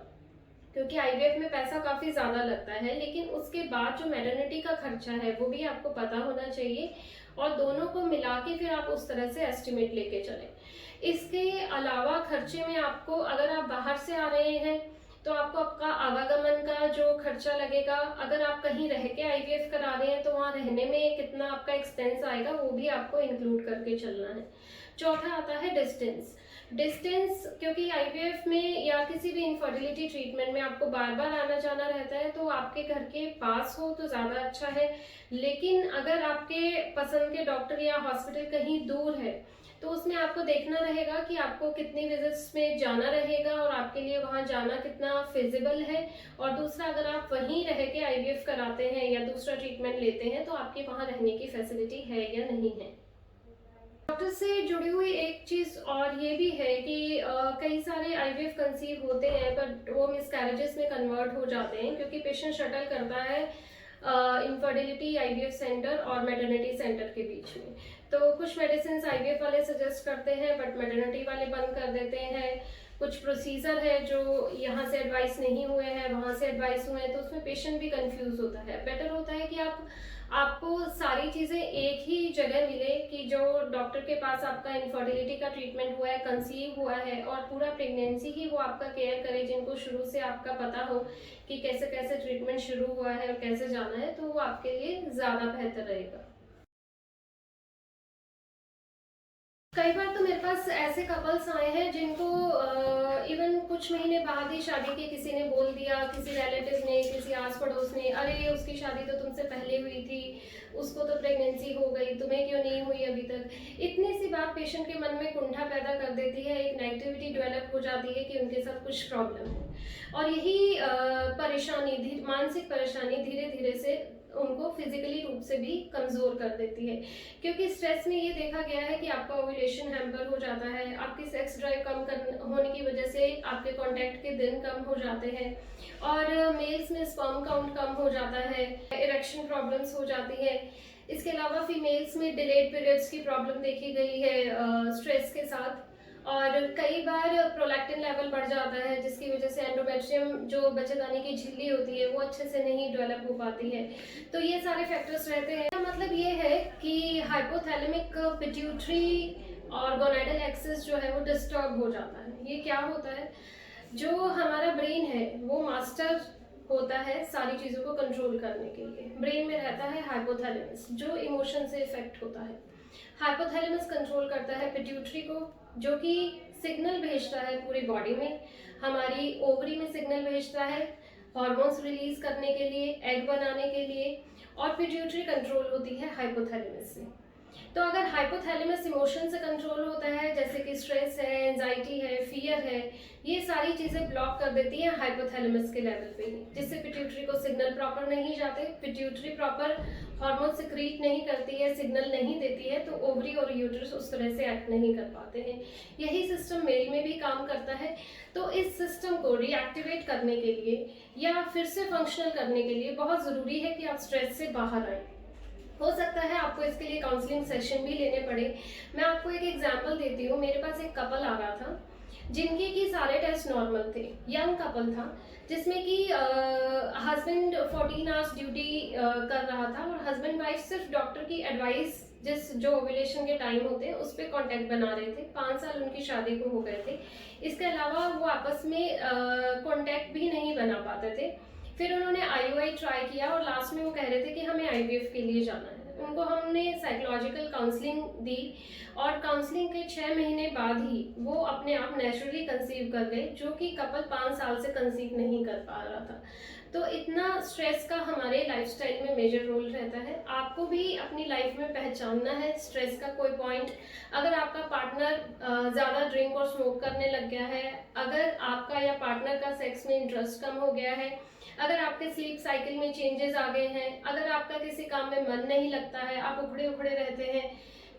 क्योंकि आईवीएफ में पैसा काफ़ी ज़्यादा लगता है, लेकिन उसके बाद जो मैटरनिटी का खर्चा है वो भी आपको पता होना चाहिए और दोनों को मिला के फिर आप उस तरह से एस्टिमेट लेके चलें। इसके अलावा खर्चे में आपको, अगर आप बाहर से आ रहे हैं तो आपको आपका आवागमन का जो खर्चा लगेगा, अगर आप कहीं रह के आईवीएफ करा रहे हैं तो वहाँ रहने में कितना आपका एक्सपेंस आएगा वो भी आपको इंक्लूड करके चलना है। चौथा आता है डिस्टेंस, क्योंकि आईवीएफ में या किसी भी इनफर्टिलिटी ट्रीटमेंट में आपको बार बार आना जाना रहता है, तो आपके घर के पास हो तो ज़्यादा अच्छा है। लेकिन अगर आपके पसंद के डॉक्टर या हॉस्पिटल कहीं दूर है तो उसमें आपको देखना रहेगा कि आपको कितनी विजिट्स में जाना रहेगा और आपके लिए वहाँ जाना कितना फिजिबल है। और दूसरा, अगर आप वहीं रह के आईवीएफ कराते हैं या दूसरा ट्रीटमेंट लेते हैं तो आपके वहाँ रहने की फैसिलिटी है या नहीं है। डॉक्टर से जुड़ी हुई एक चीज़ और ये भी है कि कई सारे आईवीएफ कंसीव होते हैं पर वो मिसकैरेजेस में कन्वर्ट हो जाते हैं, क्योंकि पेशेंट शटल करता है इनफर्टिलिटी आईवीएफ सेंटर और मैटरनिटी सेंटर के बीच में। तो कुछ मेडिसिन आईवीएफ वाले सजेस्ट करते हैं बट मैटरनिटी वाले बंद कर देते हैं। कुछ प्रोसीजर है जो यहाँ से एडवाइस नहीं हुए हैं, वहाँ से एडवाइस हुए हैं, तो उसमें पेशेंट भी कंफ्यूज होता है। बेटर होता है कि आपको सारी चीज़ें एक ही जगह मिले, कि जो डॉक्टर के पास आपका इनफर्टिलिटी का ट्रीटमेंट हुआ है, कंसीव हुआ है और पूरा प्रेगनेंसी ही वो आपका केयर करे, जिनको शुरू से आपका पता हो कि कैसे कैसे ट्रीटमेंट शुरू हुआ है और कैसे जाना है, तो वो आपके लिए ज़्यादा बेहतर रहेगा। कई बार तो मेरे पास ऐसे कपल्स आए हैं जिनको इवन कुछ महीने बाद ही शादी के किसी ने बोल दिया, किसी रिलेटिव ने, किसी आस पड़ोस ने, अरे उसकी शादी तो तुमसे पहले हुई थी, उसको तो प्रेगनेंसी हो गई, तुम्हें क्यों नहीं हुई अभी तक। इतनी सी बात पेशेंट के मन में कुंठा पैदा कर देती है, एक नेगेटिविटी डेवलप हो जाती है कि उनके साथ कुछ प्रॉब्लम है। और यही परेशानी, मानसिक परेशानी धीरे धीरे से उनको फिजिकली रूप से भी कमज़ोर कर देती है, क्योंकि स्ट्रेस में ये देखा गया है कि आपका ओव्यूलेशन हैम्पर हो जाता है, आपकी सेक्स ड्राइव कम होने की वजह से आपके कॉन्टैक्ट के दिन कम हो जाते हैं और मेल्स में स्पर्म काउंट कम हो जाता है, इरेक्शन प्रॉब्लम्स हो जाती है। इसके अलावा फीमेल्स में डिलेड पीरियड्स की प्रॉब्लम देखी गई है स्ट्रेस के साथ, और कई बार प्रोलैक्टिन लेवल बढ़ जाता है, जिसकी वजह से एंडोमेट्रियम जो बच्चेदानी की झिल्ली होती है वो अच्छे से नहीं डेवलप हो पाती है। तो ये सारे फैक्टर्स रहते हैं। मतलब ये है कि हाइपोथैलेमिक पिट्यूटरी और गोनाडल एक्सिस जो है वो डिस्टर्ब हो जाता है। ये क्या होता है, जो हमारा ब्रेन है वो मास्टर होता है सारी चीज़ों को कंट्रोल करने के लिए। ब्रेन में रहता है हाइपोथैलेमस जो इमोशन से इफेक्ट होता है। हाइपोथैलेमस कंट्रोल करता है पिट्यूटरी को, जो कि सिग्नल भेजता है पूरी बॉडी में, हमारी ओवरी में सिग्नल भेजता है हार्मोन्स रिलीज करने के लिए, एग बनाने के लिए, और पिट्यूटरी कंट्रोल होती है हाइपोथैलेमस से। तो अगर हाइपोथैलेमस इमोशन से कंट्रोल होता है, जैसे कि स्ट्रेस है, एंजाइटी है, फियर है, ये सारी चीज़ें ब्लॉक कर देती हैं हाइपोथैलेमस के लेवल पे ही, जिससे पिट्यूटरी को सिग्नल प्रॉपर नहीं जाते, पिट्यूटरी प्रॉपर हार्मोन सिक्रीट नहीं करती है, सिग्नल नहीं देती है, तो ओवरी और यूट्रस उस तरह से एक्ट नहीं कर पाते हैं। यही सिस्टम मेल में भी काम करता है। तो इस सिस्टम को रीएक्टिवेट करने के लिए या फिर से फंक्शनल करने के लिए बहुत ज़रूरी है कि आप स्ट्रेस से बाहर आए। हो सकता है आपको इसके लिए काउंसलिंग सेशन भी लेने पड़े। मैं आपको एक एग्जांपल देती हूँ। मेरे पास एक कपल आ रहा था जिनके की सारे टेस्ट नॉर्मल थे। यंग कपल था जिसमें कि हस्बैंड 14 आवर्स ड्यूटी कर रहा था और हस्बैंड वाइफ सिर्फ डॉक्टर की एडवाइस जो ओव्यूलेशन के टाइम होते हैं उस पर कॉन्टेक्ट बना रहे थे। 5 साल उनकी शादी को हो गए थे। इसके अलावा वो आपस में कॉन्टेक्ट भी नहीं बना पाते थे। फिर उन्होंने IUI ट्राई किया और लास्ट में वो कह रहे थे कि हमें IVF के लिए जाना है। उनको हमने साइकोलॉजिकल काउंसलिंग दी और काउंसलिंग के 6 महीने बाद ही वो अपने आप नेचुरली कंसीव कर गए, जो कि कपल 5 साल से कंसीव नहीं कर पा रहा था। तो इतना स्ट्रेस का हमारे लाइफस्टाइल में मेजर रोल रहता है। आपको भी अपनी लाइफ में पहचानना है स्ट्रेस का कोई पॉइंट। अगर आपका पार्टनर ज़्यादा ड्रिंक और स्मोक करने लग गया है, अगर आपका या पार्टनर का सेक्स में इंटरेस्ट कम हो गया है, अगर आपके स्लीप साइकिल में चेंजेस आ गए हैं, अगर आपका किसी काम में मन नहीं लगता है, आप उखड़े उखड़े रहते हैं,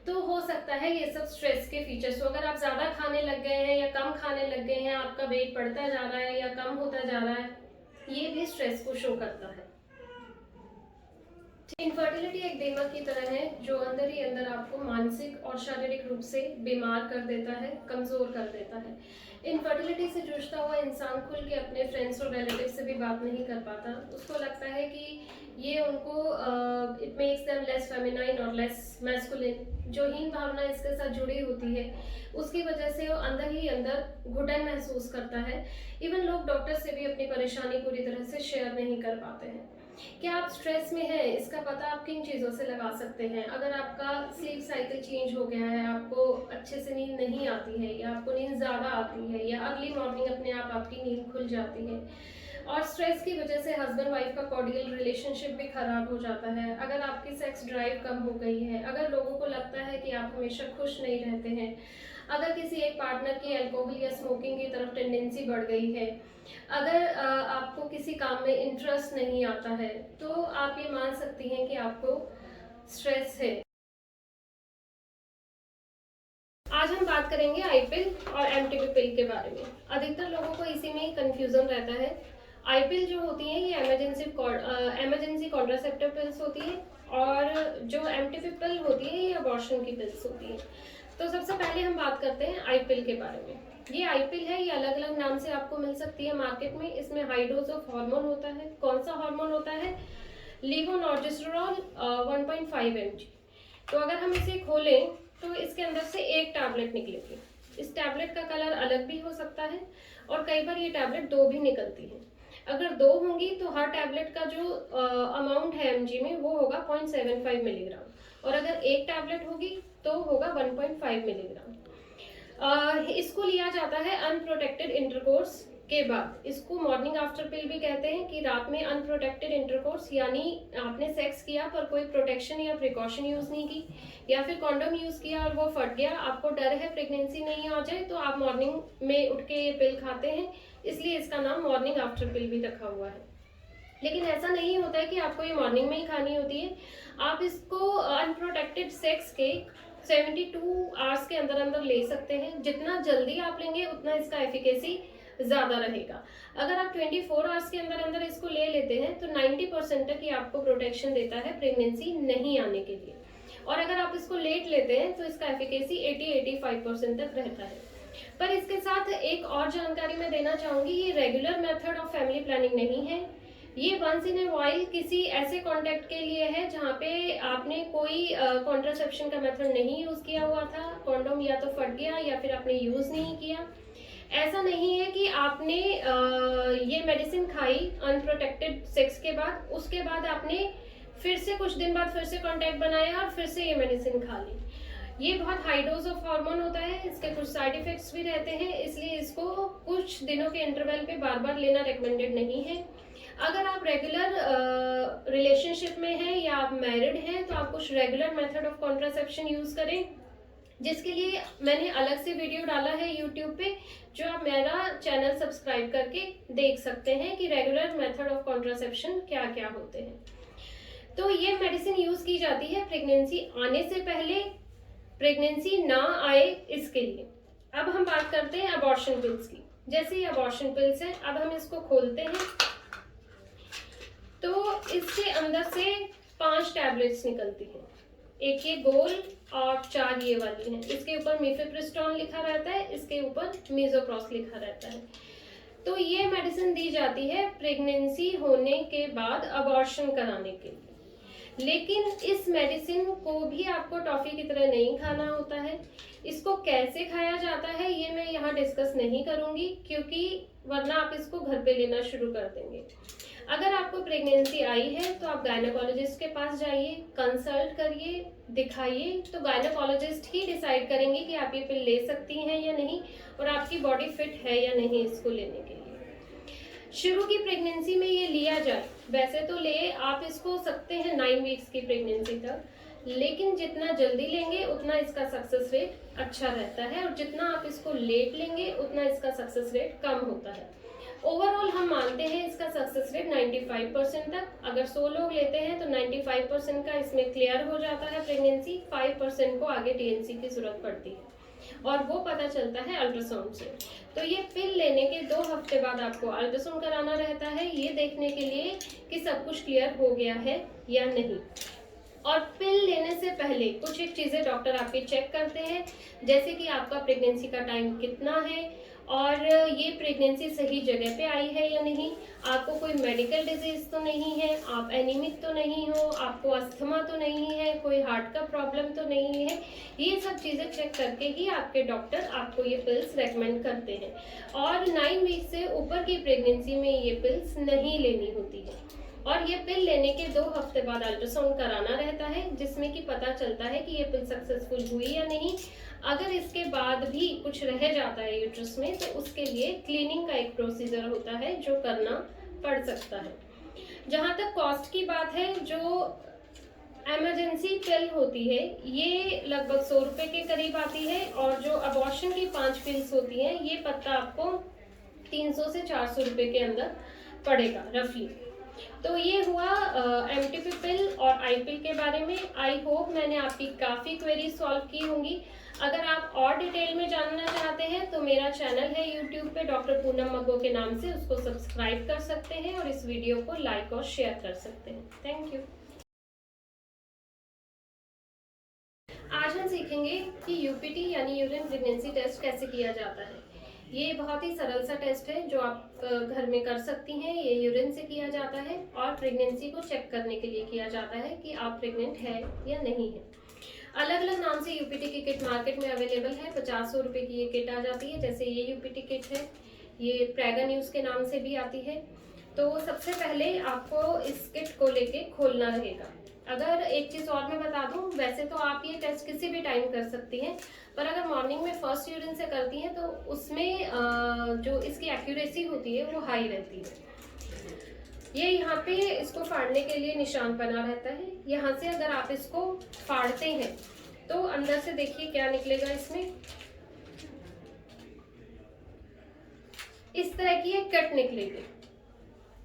तो हो सकता है ये सब स्ट्रेस के फीचर्स हो। अगर आप ज़्यादा खाने लग गए हैं या कम खाने लग गए हैं, आपका वेट बढ़ता जा रहा है या कम होता जा रहा है, ये भी स्ट्रेस को शो करता है। इनफर्टिलिटी एक दिमाग की तरह है जो अंदर ही अंदर आपको मानसिक और शारीरिक रूप से बीमार कर देता है, कमज़ोर कर देता है। इनफर्टिलिटी से जूझता हुआ इंसान खुल के अपने फ्रेंड्स और रिलेटिव से भी बात नहीं कर पाता। उसको लगता है कि ये उनको it makes them less feminine और लेस मैस्कुलिन। जो हीन भावना इसके साथ जुड़ी होती है उसकी वजह से वो अंदर ही अंदर घुटन महसूस करता है। इवन लोग डॉक्टर से भी अपनी परेशानी पूरी तरह से शेयर नहीं कर पाते हैं। क्या आप स्ट्रेस में हैं, इसका पता आप किन चीज़ों से लगा सकते हैं? अगर आपका स्लीप साइकिल चेंज हो गया है, आपको अच्छे से नींद नहीं आती है या आपको नींद ज़्यादा आती है या अर्ली मॉर्निंग अपने आप आपकी नींद खुल जाती है, और स्ट्रेस की वजह से हस्बैंड वाइफ का कॉर्डियल रिलेशनशिप भी खराब हो जाता है, अगर आपकी सेक्स ड्राइव कम हो गई है, अगर लोगों को लगता है कि आप हमेशा खुश नहीं रहते हैं, अगर किसी एक पार्टनर की अल्कोहल या स्मोकिंग की तरफ टेंडेंसी बढ़ गई है, अगर आपको किसी काम में इंटरेस्ट नहीं आता है, तो आप ये मान सकती हैं कि आपको स्ट्रेस है। आज हम बात करेंगे आई पिल और एमटीपी पिल के बारे में। अधिकतर लोगों को इसी में ही कंफ्यूजन रहता है। आई पिल जो होती है ये इमरजेंसी कॉन्ट्रासेप्टिव पिल्स होती है और जो एमटीपी पिल होती है ये अबॉर्शन की पिल्स होती है। तो सबसे पहले हम बात करते हैं आई पिल के बारे में। ये आई पिल है, ये अलग अलग नाम से आपको मिल सकती है मार्केट में। इसमें हाई डोज ऑफ हार्मोन होता है। कौन सा हार्मोन होता है? लीवोनॉर्जेस्टेरॉल 1.5 mg। तो अगर हम इसे खोलें तो इसके अंदर से एक टैबलेट निकलेगी। इस टैबलेट का कलर अलग भी हो सकता है और कई बार ये टैबलेट 2 भी निकलती है। अगर 2 होंगी तो हर टैबलेट का जो अमाउंट है mg में वो होगा 0.75 मिलीग्राम, और अगर एक टैबलेट होगी तो होगा 1.5 मिलीग्राम। इसको लिया जाता है अनप्रोटेक्टेड इंटरकोर्स के बाद। इसको मॉर्निंग आफ्टर पिल भी कहते हैं कि रात में अनप्रोटेक्टेड इंटरकोर्स, यानी आपने सेक्स किया पर कोई प्रोटेक्शन या प्रिकॉशन यूज नहीं की, या फिर कॉन्डोम यूज किया और वो फट गया, आपको डर है प्रेगनेंसी नहीं आ जाए, तो आप मॉर्निंग में उठ के ये पिल खाते हैं, इसलिए इसका नाम मॉर्निंग आफ्टर पिल भी रखा हुआ है। लेकिन ऐसा नहीं होता है कि आपको ये मॉर्निंग में ही खानी होती है। आप इसको अनप्रोटेक्टेड सेक्स के 72 आवर्स के अंदर अंदर ले सकते हैं। जितना जल्दी आप लेंगे उतना इसका एफिकेसी ज़्यादा रहेगा। अगर आप 24 आवर्स के अंदर अंदर इसको ले लेते हैं तो 90% तक ये आपको प्रोटेक्शन देता है प्रेगनेंसी नहीं आने के लिए, और अगर आप इसको लेट लेते हैं तो इसका एफिकेसी 80-85% तक रहता है। पर इसके साथ एक और जानकारी मैं देना चाहूँगी, ये regular method of family planning नहीं है। ये वंस इन ए वाइल किसी ऐसे कॉन्टेक्ट के लिए है जहाँ पे आपने कोई कॉन्ट्रासेप्शन का मेथड नहीं यूज़ किया हुआ था, कॉन्डोम या तो फट गया या फिर आपने यूज़ नहीं किया। ऐसा नहीं है कि आपने ये मेडिसिन खाई अनप्रोटेक्टेड सेक्स के बाद, उसके बाद आपने फिर से कुछ दिन बाद फिर से कांटेक्ट बनाया और फिर से ये मेडिसिन खा ली। ये बहुत हाई डोज ऑफ हार्मोन होता है, इसके कुछ साइड इफेक्ट्स भी रहते हैं, इसलिए इसको कुछ दिनों के इंटरवल पे बार बार लेना रिकमेंडेड नहीं है। अगर आप रेगुलर रिलेशनशिप में हैं या आप मैरिड हैं तो आप कुछ regular method of contraception use करें, जिसके लिए मैंने अलग से वीडियो डाला है यूट्यूब पे, जो आप मेरा चैनल सब्सक्राइब करके देख सकते हैं कि रेगुलर मेथड ऑफ कॉन्ट्रासेप्शन क्या क्या होते हैं। तो ये मेडिसिन यूज़ की जाती है प्रेगनेंसी आने से पहले, प्रेगनेंसी ना आए इसके लिए। अब हम बात करते हैं अबॉर्शन पिल्स की। जैसे ये अबॉर्शन पिल्स है, अब हम इसको खोलते हैं तो इसके अंदर से 5 टैबलेट्स निकलती हैं, एक ये गोल और 4 ये वाली हैं। इसके ऊपर मिफेप्रिस्टोन लिखा रहता है, इसके ऊपर मिजोप्रॉस लिखा रहता है। तो ये मेडिसिन दी जाती है प्रेगनेंसी होने के बाद अबॉर्शन कराने के लिए। लेकिन इस मेडिसिन को भी आपको टॉफी की तरह नहीं खाना होता है। इसको कैसे खाया जाता है ये मैं यहाँ डिस्कस नहीं करूँगी, क्योंकि वरना आप इसको घर पे लेना शुरू कर देंगे। अगर आपको प्रेगनेंसी आई है तो आप गायनेकोलॉजिस्ट के पास जाइए, कंसल्ट करिए, दिखाइए। तो गायनेकोलॉजिस्ट ही डिसाइड करेंगे कि आप ये पिल ले सकती हैं या नहीं, और आपकी बॉडी फिट है या नहीं इसको लेने के लिए। शुरू की प्रेगनेंसी में ये लिया जाए, वैसे तो ले आप इसको सकते हैं 9 वीक्स की प्रेगनेंसी तक, लेकिन जितना जल्दी लेंगे उतना इसका सक्सेस रेट अच्छा रहता है, और जितना आप इसको लेट लेंगे उतना इसका सक्सेस रेट कम होता है। ओवरऑल हम मानते हैं इसका सक्सेस रेट 95% तक। अगर 100 लोग लेते हैं तो 95% का इसमें क्लियर हो जाता है प्रेगनेंसी, 5% को आगे टीएनसी की जरूरत पड़ती है, और वो पता चलता है अल्ट्रासाउंड से। तो ये पिल लेने के 2 हफ्ते बाद आपको अल्ट्रासाउंड कराना रहता है, ये देखने के लिए कि सब कुछ क्लियर हो गया है या नहीं। और पिल लेने से पहले कुछ एक चीज़ें डॉक्टर आपके चेक करते हैं, जैसे कि आपका प्रेगनेंसी का टाइम कितना है, और ये प्रेगनेंसी सही जगह पे आई है या नहीं, आपको कोई मेडिकल डिजीज तो नहीं है, आप एनीमिक तो नहीं हो, आपको अस्थमा तो नहीं है, कोई हार्ट का प्रॉब्लम तो नहीं है। ये सब चीज़ें चेक करके ही आपके डॉक्टर आपको ये पिल्स रेकमेंड करते हैं। और 9 वीक से ऊपर की प्रेगनेंसी में ये पिल्स नहीं लेनी होती है। और ये पिल लेने के 2 हफ्ते बाद अल्ट्रासाउंड कराना रहता है, जिसमें कि पता चलता है कि ये पिल सक्सेसफुल हुई या नहीं। अगर इसके बाद भी कुछ रह जाता है यूट्रस में, तो उसके लिए क्लीनिंग का एक प्रोसीजर होता है जो करना पड़ सकता है। जहाँ तक कॉस्ट की बात है, जो इमरजेंसी पिल होती है ये लगभग 100 रुपये के करीब आती है, और जो अबॉर्शन की 5 पिल्स होती हैं ये पत्ता आपको 300 से 400 रुपये के अंदर पड़ेगा रफली। तो ये हुआ एमटीपी पिल और आई पिल के बारे में। आई होप मैंने आपकी काफ़ी क्वेरी सॉल्व की होंगी। अगर आप और डिटेल में जानना चाहते हैं तो मेरा चैनल है यूट्यूब पे डॉक्टर पूनम मग्गो के नाम से, उसको सब्सक्राइब कर सकते हैं और इस वीडियो को लाइक और शेयर कर सकते हैं। Thank you. आज हम सीखेंगे कि यूपीटी यानी यूरिन प्रेगनेंसी टेस्ट कैसे किया जाता है। ये बहुत ही सरल सा टेस्ट है जो आप घर में कर सकती हैं। ये यूरिन से किया जाता है और प्रेगनेंसी को चेक करने के लिए किया जाता है कि आप प्रेग्नेंट है या नहीं है। अलग अलग नाम से यूपीटी की किट मार्केट में अवेलेबल है। 50-100 रुपये की ये किट आ जाती है। जैसे ये यूपीटी किट है, ये प्रेगा न्यूज़ के नाम से भी आती है। तो सबसे पहले आपको इस किट को लेके खोलना रहेगा। अगर एक चीज़ और मैं बता दूं, वैसे तो आप ये टेस्ट किसी भी टाइम कर सकती हैं, पर अगर मॉर्निंग में फर्स्ट यूरिन से करती हैं तो उसमें जो इसकी एक्यूरेसी होती है वो हाई रहती है। ये यहाँ पे इसको फाड़ने के लिए निशान बना रहता है। यहाँ से अगर आप इसको फाड़ते हैं तो अंदर से देखिए क्या निकलेगा इसमें। इस तरह की एक कट निकलेगी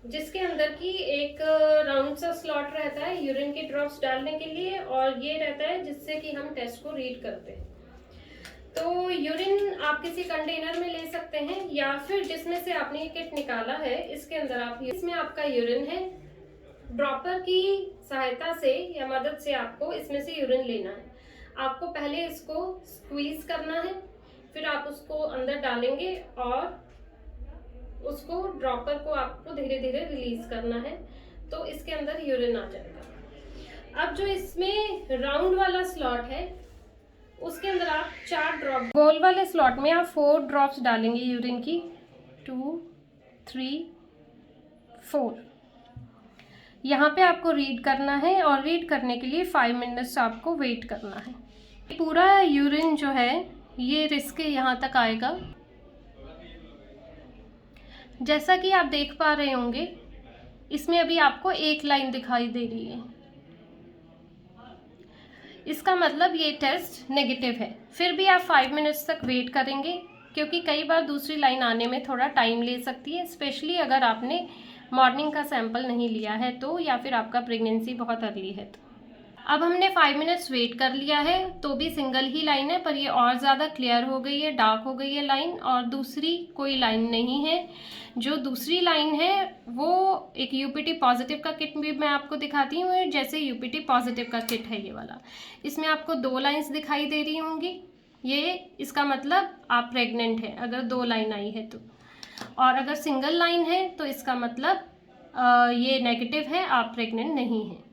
जिसके अंदर की एक राउंड सा स्लॉट रहता है यूरिन की ड्रॉप्स डालने के लिए, और ये रहता है जिससे कि हम टेस्ट को रीड करते हैं। तो यूरिन आप किसी कंटेनर में ले सकते हैं, या फिर जिसमें से आपने ये किट निकाला है इसके अंदर आप, इसमें आपका यूरिन है। ड्रॉपर की सहायता से या मदद से आपको इसमें से यूरिन लेना है। आपको पहले इसको स्क्वीज करना है, फिर आप उसको अंदर डालेंगे और उसको ड्रॉपर को आपको धीरे धीरे रिलीज करना है, तो इसके अंदर यूरिन आ जाएगा। अब जो इसमें राउंड वाला स्लॉट है उसके अंदर आप 4 ड्रॉप, गोल वाले स्लॉट में आप 4 ड्रॉप्स डालेंगे यूरिन की। 2, 3, 4। यहाँ पे आपको रीड करना है, और रीड करने के लिए 5 मिनट्स आपको वेट करना है। पूरा यूरिन जो है ये रिस्क यहाँ तक आएगा। जैसा कि आप देख पा रहे होंगे इसमें अभी आपको एक लाइन दिखाई दे रही है, इसका मतलब ये टेस्ट नेगेटिव है। फिर भी आप 5 मिनट्स तक वेट करेंगे, क्योंकि कई बार दूसरी लाइन आने में थोड़ा टाइम ले सकती है, स्पेशली अगर आपने मॉर्निंग का सैंपल नहीं लिया है तो, या फिर आपका प्रेगनेंसी बहुत अर्ली है तो। अब हमने 5 मिनट्स वेट कर लिया है, तो भी सिंगल ही लाइन है, पर ये और ज़्यादा क्लियर हो गई है, डार्क हो गई है लाइन, और दूसरी कोई लाइन नहीं है। जो दूसरी लाइन है वो एक यूपीटी पॉजिटिव का किट भी मैं आपको दिखाती हूँ, जैसे यूपीटी पॉजिटिव का किट है ये वाला। इसमें आपको 2 लाइन्स दिखाई दे रही होंगी, ये इसका मतलब आप प्रेग्नेंट हैं अगर 2 लाइन आई है तो, और अगर सिंगल लाइन है तो इसका मतलब ये नेगेटिव है, आप प्रेग्नेंट नहीं हैं।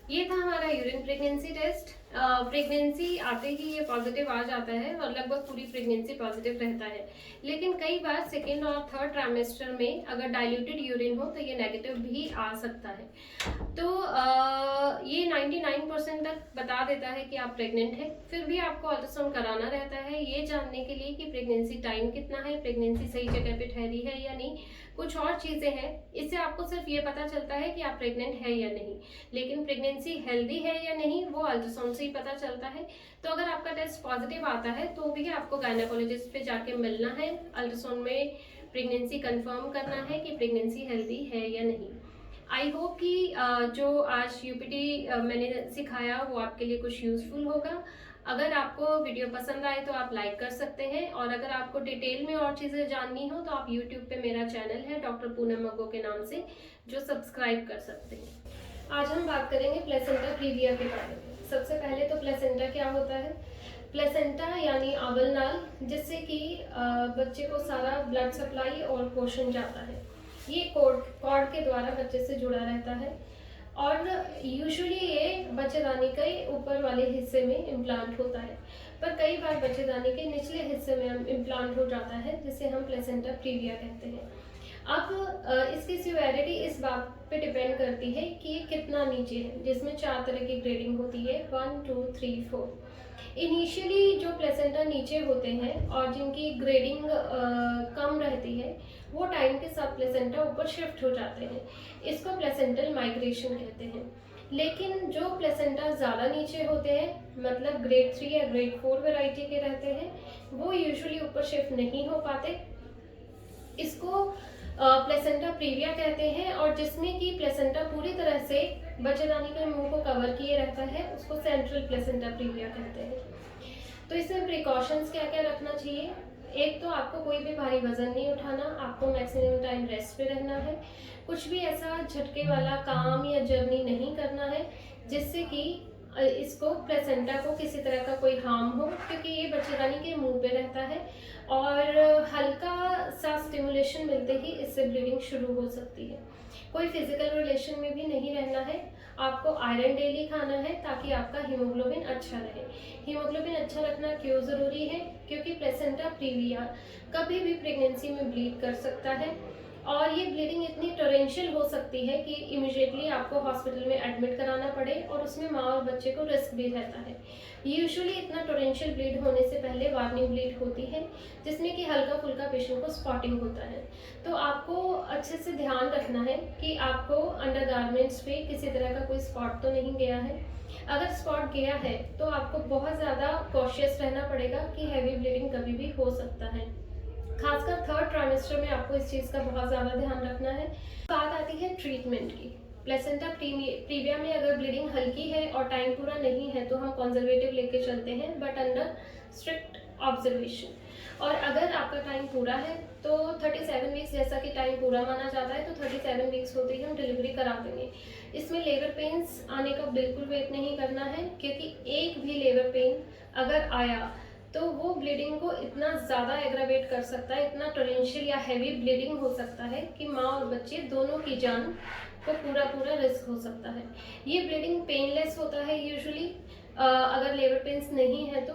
ये था हमारा यूरिन प्रेगनेंसी टेस्ट। प्रेगनेंसी आते ही ये पॉजिटिव आ जाता है और लगभग पूरी प्रेगनेंसी पॉजिटिव रहता है, लेकिन कई बार सेकेंड और थर्ड ट्राइमेस्टर में अगर डाइल्यूटेड यूरिन हो तो ये नेगेटिव भी आ सकता है। तो ये 99% तक बता देता है कि आप प्रेग्नेंट हैं। फिर भी आपको अल्ट्रासाउंड कराना रहता है ये जानने के लिए कि प्रेगनेंसी टाइम कितना है, प्रेगनेंसी सही जगह पे ठहरी है या नहीं, कुछ और चीज़ें हैं। इससे आपको सिर्फ ये पता चलता है कि आप प्रेग्नेंट है या नहीं, लेकिन प्रेगनेंसी हेल्दी है या नहीं वो अल्ट्रासाउंड से ही पता चलता है। तो अगर आपका टेस्ट पॉजिटिव आता है तो भी आपको गायनेकोलॉजिस्ट पे जाके मिलना है, अल्ट्रासाउंड में प्रेगनेंसी कंफर्म करना है कि प्रेगनेंसी हेल्दी है या नहीं। आई होप कि जो आज यूपीटी मैंने सिखाया वो आपके लिए कुछ यूजफुल होगा। अगर आपको वीडियो पसंद आए तो आप लाइक कर सकते हैं, और अगर आपको डिटेल में और चीज़ें जाननी हो तो आप यूट्यूब पे मेरा चैनल है डॉक्टर पूनम मग्गो के नाम से, जो सब्सक्राइब कर सकते हैं। आज हम बात करेंगे प्लेसेंटा प्रीविया के बारे में। सबसे पहले तो प्लेसेंटा क्या होता है? प्लेसेंटा यानी आवल नाल, जिससे कि बच्चे को सारा ब्लड सप्लाई और पोषण जाता है। ये कॉर्ड के द्वारा बच्चे से जुड़ा रहता है, और यूजुअली ये बच्चेदानी के ऊपर वाले हिस्से में इम्प्लांट होता है, पर कई बार बच्चेदानी के निचले हिस्से में इम्प्लांट हो जाता है, जिसे हम प्लेसेंटा प्रीविया कहते हैं। अब इसकी सिवियरिटी इस बात पे डिपेंड करती है कि ये कितना नीचे है, जिसमें 4 तरह की ग्रेडिंग होती है, 1, 2, 3, 4। इनिशियली जो प्लेसेंटा नीचे होते हैं और जिनकी ग्रेडिंग कम रहती है, वो टाइम के साथ प्लेसेंटा ऊपर शिफ्ट हो जाते हैं। इसको प्लेसेंटल माइग्रेशन कहते हैं। लेकिन जो प्लेसेंटा ज़्यादा नीचे होते हैं, मतलब ग्रेड 3 या ग्रेड 4 वैरायटी के रहते हैं, वो यूजुअली ऊपर शिफ्ट नहीं हो पाते। इसको प्लेसेंटा प्रीविया कहते हैं, और जिसमें कि प्लेसेंटा पूरी तरह से बच्चेदानी के मुंह को कवर किए रहता है, उसको सेंट्रल प्लेसेंटा प्रीविया कहते हैं। तो इसमें प्रिकॉशंस क्या क्या रखना चाहिए? एक तो आपको कोई भी भारी वजन नहीं उठाना, आपको मैक्सिमम टाइम रेस्ट पे रहना है, कुछ भी ऐसा झटके वाला काम या जर्नी नहीं करना है जिससे कि इसको प्लेसेंटा को किसी तरह का कोई हार्म हो, क्योंकि ये बच्चेदानी के मुंह पे रहता है और हल्का सा स्टिमुलेशन मिलते ही इससे ब्लीडिंग शुरू हो सकती है। कोई फिजिकल रिलेशन में भी नहीं रहना है। आपको आयरन डेली खाना है ताकि आपका हीमोग्लोबिन अच्छा रहे। हीमोग्लोबिन अच्छा रखना क्यों ज़रूरी है? क्योंकि प्लेसेंटा प्रीविया कभी भी प्रेगनेंसी में ब्लीड कर सकता है, और ये ब्लीडिंग इतनी टोरेंशियल हो सकती है कि इमिडिएटली आपको हॉस्पिटल में एडमिट कराना पड़े, और उसमें माँ और बच्चे को रिस्क भी रहता है। यूजुअली इतना टोरेंशियल ब्लीड होने से पहले वार्निंग ब्लीड होती है, जिसमें कि हल्का फुल्का पेशेंट को स्पॉटिंग होता है। तो आपको अच्छे से ध्यान रखना है कि आपको अंडर गारमेंट्स पे किसी तरह का कोई स्पॉट तो नहीं गया है। अगर स्पॉट गया है तो आपको बहुत ज़्यादा कॉशियस रहना पड़ेगा कि हैवी ब्लीडिंग कभी भी हो सकता है। खासकर थर्ड ट्राइमेस्टर में आपको इस चीज़ का बहुत ज़्यादा ध्यान रखना है। बात आती है ट्रीटमेंट की। प्लेसेंटा प्रीविया में अगर ब्लीडिंग हल्की है और टाइम पूरा नहीं है तो हम कंजर्वेटिव लेके चलते हैं, बट अंडर स्ट्रिक्ट ऑब्जर्वेशन। और अगर आपका टाइम पूरा है तो 37 वीक्स, जैसा कि टाइम पूरा माना जाता है, तो 37 वीक्स होते ही हम डिलीवरी करा देंगे। इसमें लेबर पेन्स आने का बिल्कुल वेट नहीं करना है, क्योंकि एक भी लेबर पेन अगर आया तो वो ब्लीडिंग को इतना ज़्यादा एग्रावेट कर सकता है, इतना टोरेंशियल या हैवी ब्लीडिंग हो सकता है कि माँ और बच्चे दोनों की जान को पूरा रिस्क हो सकता है। ये ब्लीडिंग पेनलेस होता है यूजुअली, अगर लेबर पेन्स नहीं है तो।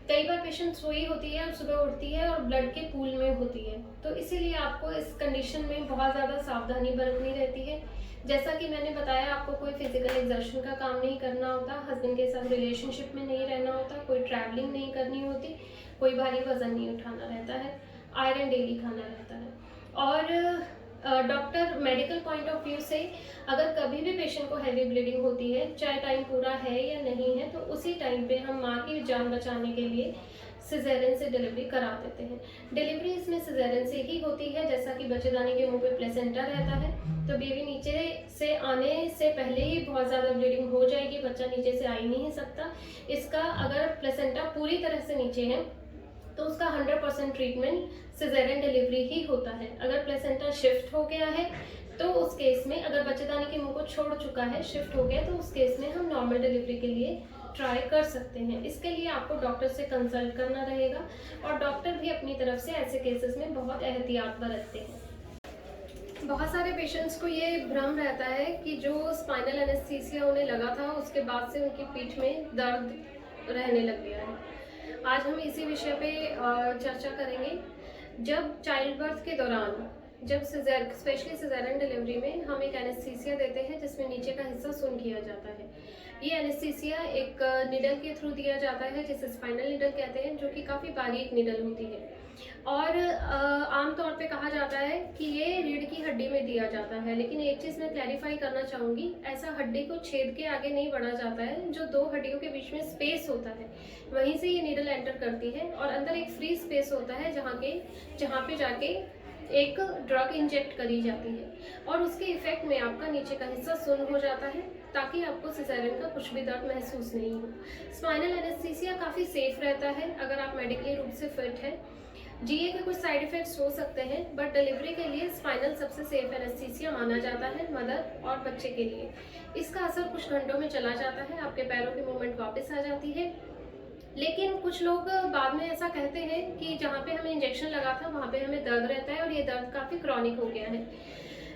कई बार पेशेंट सोई होती है और सुबह उठती है और ब्लड के पूल में होती है, तो इसीलिए आपको इस कंडीशन में बहुत ज़्यादा सावधानी बरतनी रहती है। जैसा कि मैंने बताया, आपको कोई फिजिकल एक्सर्शन का काम नहीं करना होता, हस्बैंड के साथ रिलेशनशिप में नहीं रहना होता, कोई ट्रैवलिंग नहीं करनी होती, कोई भारी वजन नहीं उठाना रहता है, आयरन डेली खाना रहता है। और doctor medical point of view से अगर कभी भी पेशेंट को हैवी ब्लीडिंग होती है, चाहे टाइम पूरा है या नहीं है, तो उसी टाइम पे हम माँ की जान बचाने के लिए सिजेरियन से डिलीवरी करा देते हैं। डिलीवरी इसमें सिजेरियन से ही होती है, जैसा कि बच्चेदानी के मुंह पे प्लेसेंटा रहता है, तो बेबी नीचे से आने से पहले ही बहुत ज़्यादा ब्लीडिंग हो जाएगी, बच्चा नीचे से आ ही नहीं सकता। इसका अगर प्लेसेंटा पूरी तरह से नीचे है तो उसका 100% ट्रीटमेंट सिजेरियन डिलीवरी ही होता है। अगर प्लेसेंटा शिफ्ट हो गया है तो उस केस में, अगर बच्चेदानी के मुंह को छोड़ चुका है, शिफ्ट हो गया, तो उस केस में हम नॉर्मल डिलीवरी के लिए ट्राई कर सकते हैं। इसके लिए आपको डॉक्टर से कंसल्ट करना रहेगा और डॉक्टर भी अपनी तरफ से ऐसे केसेस में बहुत एहतियात बरतते हैं। बहुत सारे पेशेंट्स को ये भ्रम रहता है कि जो स्पाइनल एनेस्थीसिया उन्हें लगा था उसके बाद से उनकी पीठ में दर्द रहने लग गया है। आज हम इसी विषय पे चर्चा करेंगे। जब चाइल्ड बर्थ के दौरान, जब स्पेशली सिजेरियन डिलीवरी में हम एक एनेस्थीसिया देते हैं जिसमें नीचे का हिस्सा सुन्न किया जाता है। ये एनेस्थीसिया एक निडल के थ्रू दिया जाता है जिसे स्पाइनल निडल कहते हैं, जो कि काफ़ी बारीक निडल होती है और आमतौर पे कहा जाता है कि ये रीढ़ की हड्डी में दिया जाता है। लेकिन एक चीज़ मैं क्लैरिफाई करना चाहूँगी, ऐसा हड्डी को छेद के आगे नहीं बढ़ा जाता है। जो दो हड्डियों के बीच में स्पेस होता है वहीं से ये नीडल एंटर करती है और अंदर एक फ्री स्पेस होता है जहाँ पे जाके एक ड्रग इंजेक्ट करी जाती है और उसके इफेक्ट में आपका नीचे का हिस्सा सुन्न हो जाता है ताकि आपको सिजेरियन का कुछ भी दर्द महसूस नहीं हो। स्पाइनल एनेस्थीसिया काफ़ी सेफ रहता है अगर आप मेडिकली रूप से फिट हैं। जीए के कुछ साइड इफेक्ट्स हो सकते हैं, बट डिलीवरी के लिए स्पाइनल सबसे सेफ एनेस्थीसिया माना जाता है मदर और बच्चे के लिए। इसका असर कुछ घंटों में चला जाता है, आपके पैरों की मूवमेंट वापस आ जाती है। लेकिन कुछ लोग बाद में ऐसा कहते हैं कि जहाँ पे हमें इंजेक्शन लगा था वहाँ पे हमें दर्द रहता है और ये दर्द काफ़ी क्रॉनिक हो गया है।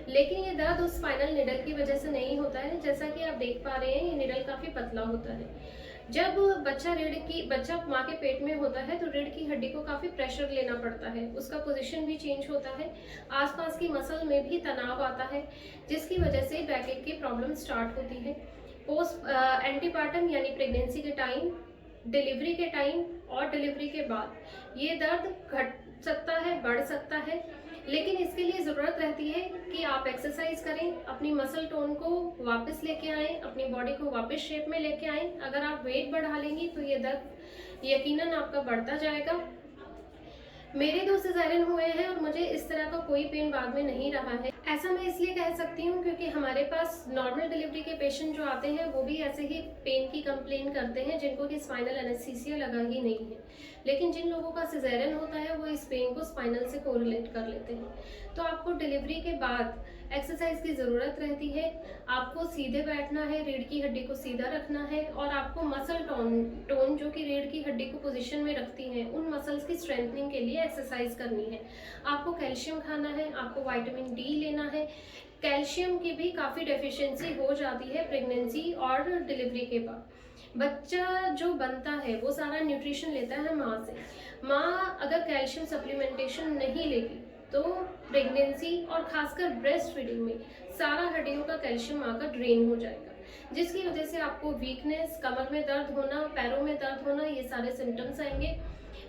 लेकिन ये दर्द उस स्पाइनल निडल की वजह से नहीं होता है। जैसा कि आप देख पा रहे हैं, ये निडल काफ़ी पतला होता है। जब बच्चा माँ के पेट में होता है तो रीढ़ की हड्डी को काफ़ी प्रेशर लेना पड़ता है, उसका पोजीशन भी चेंज होता है, आसपास की मसल में भी तनाव आता है, जिसकी वजह से बैकएक की प्रॉब्लम स्टार्ट होती है। पोस्ट एंटीपार्टम यानी प्रेगनेंसी के टाइम, डिलीवरी के टाइम और डिलीवरी के बाद ये दर्द घट सकता है, बढ़ सकता है। लेकिन इसके लिए ज़रूरत रहती है कि आप एक्सरसाइज करें, अपनी मसल टोन को वापस लेके आएँ, अपनी बॉडी को वापस शेप में लेके आएँ। अगर आप वेट बढ़ा लेंगी तो ये दर्द यकीनन आपका बढ़ता जाएगा। मेरे 2 सिज़ेरियन हुए हैं और मुझे इस तरह का कोई पेन बाद में नहीं रहा है। ऐसा मैं इसलिए कह सकती हूँ क्योंकि हमारे पास नॉर्मल डिलीवरी के पेशेंट जो आते हैं वो भी ऐसे ही पेन की कंप्लेन करते हैं जिनको कि स्पाइनल एनेस्थीसिया लगा ही नहीं है। लेकिन जिन लोगों का सिज़ेरियन होता है वो इस पेन को स्पाइनल से कोरिलेट कर लेते हैं। तो आपको डिलीवरी के बाद एक्सरसाइज की ज़रूरत रहती है। आपको सीधे बैठना है, रीढ़ की हड्डी को सीधा रखना है और आपको मसल टोन जो कि रीढ़ की हड्डी को पोजीशन में रखती हैं, उन मसल्स की स्ट्रेंथनिंग के लिए एक्सरसाइज करनी है। आपको कैल्शियम खाना है, आपको विटामिन डी लेना है। कैल्शियम की भी काफ़ी डेफिशिएंसी हो जाती है प्रेगनेंसी और डिलीवरी के बाद। बच्चा जो बनता है वो सारा न्यूट्रिशन लेता है माँ से। माँ अगर कैल्शियम सप्लीमेंटेशन नहीं लेगी तो प्रेगनेंसी और खासकर ब्रेस्ट फीडिंग में सारा हड्डियों का कैल्शियम आकर ड्रेन हो जाएगा, जिसकी वजह से आपको वीकनेस, कमर में दर्द होना, पैरों में दर्द होना, ये सारे सिम्टम्स आएंगे।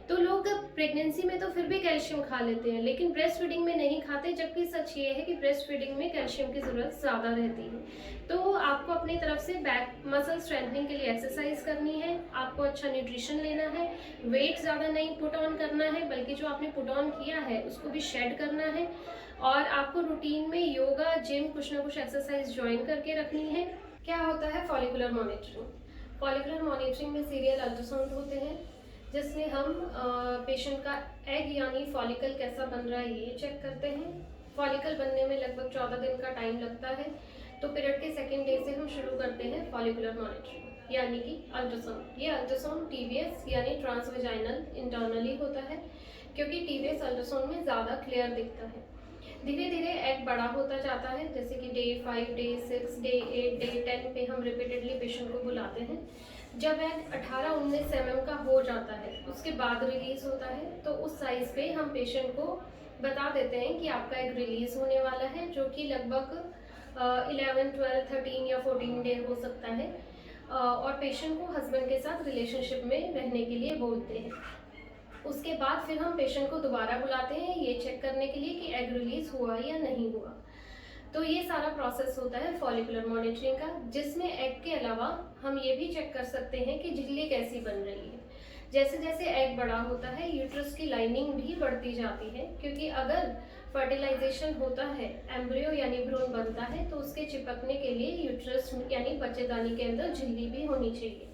तो लोग प्रेगनेंसी में तो फिर भी कैल्शियम खा लेते हैं लेकिन ब्रेस्ट फीडिंग में नहीं खाते, जबकि सच ये है कि ब्रेस्ट फीडिंग में कैल्शियम की ज़रूरत ज़्यादा रहती है। तो आपको अपनी तरफ से बैक मसल स्ट्रेंथनिंग के लिए एक्सरसाइज करनी है, आपको अच्छा न्यूट्रिशन लेना है, वेट ज़्यादा नहीं पुट ऑन करना है बल्कि जो आपने पुट ऑन किया है उसको भी शेड करना है और आपको रूटीन में योगा, जिम, कुछ ना कुछ एक्सरसाइज ज्वाइन करके रखनी है। क्या होता है फॉलिकुलर मॉनिटरिंग? फॉलिकुलर मॉनिटरिंग में सीरियल अल्ट्रासाउंड होते हैं जिसमें हम पेशेंट का एग यानी फॉलिकल कैसा बन रहा है ये चेक करते हैं। फॉलिकल बनने में लगभग 14 दिन का टाइम लगता है। तो पीरियड के सेकेंड डे से हम शुरू करते हैं फॉलिकुलर मॉनिटरिंग यानी कि अल्ट्रासाउंड। ये अल्ट्रासाउंड टीवीएस यानी ट्रांसवेजाइनल इंटरनली होता है क्योंकि टीवीएस अल्ट्रासाउंड में ज़्यादा क्लियर दिखता है। धीरे धीरे एग बड़ा होता जाता है, जैसे कि डे 5, डे 6, डे 8, डे 10 पे हम रिपीटेडली पेशेंट को बुलाते हैं। जब एग 18-19 mm का हो जाता है उसके बाद रिलीज होता है, तो उस साइज पे हम पेशेंट को बता देते हैं कि आपका एग रिलीज होने वाला है, जो कि लगभग 11, 12, 13 या 14 डे हो सकता है और पेशेंट को हस्बैंड के साथ रिलेशनशिप में रहने के लिए बोलते हैं। उसके बाद फिर हम पेशेंट को दोबारा बुलाते हैं ये चेक करने के लिए कि एग रिलीज हुआ या नहीं हुआ। तो ये सारा प्रोसेस होता है फॉलिकुलर मॉनिटरिंग का, जिसमें एग के अलावा हम ये भी चेक कर सकते हैं कि झिल्ली कैसी बन रही है। जैसे जैसे एग बड़ा होता है यूट्रस की लाइनिंग भी बढ़ती जाती है, क्योंकि अगर फर्टिलाइजेशन होता है, एम्ब्रियो यानी भ्रूण बनता है, तो उसके चिपकने के लिए यूट्रस यानी बच्चेदानी के अंदर झिल्ली भी होनी चाहिए।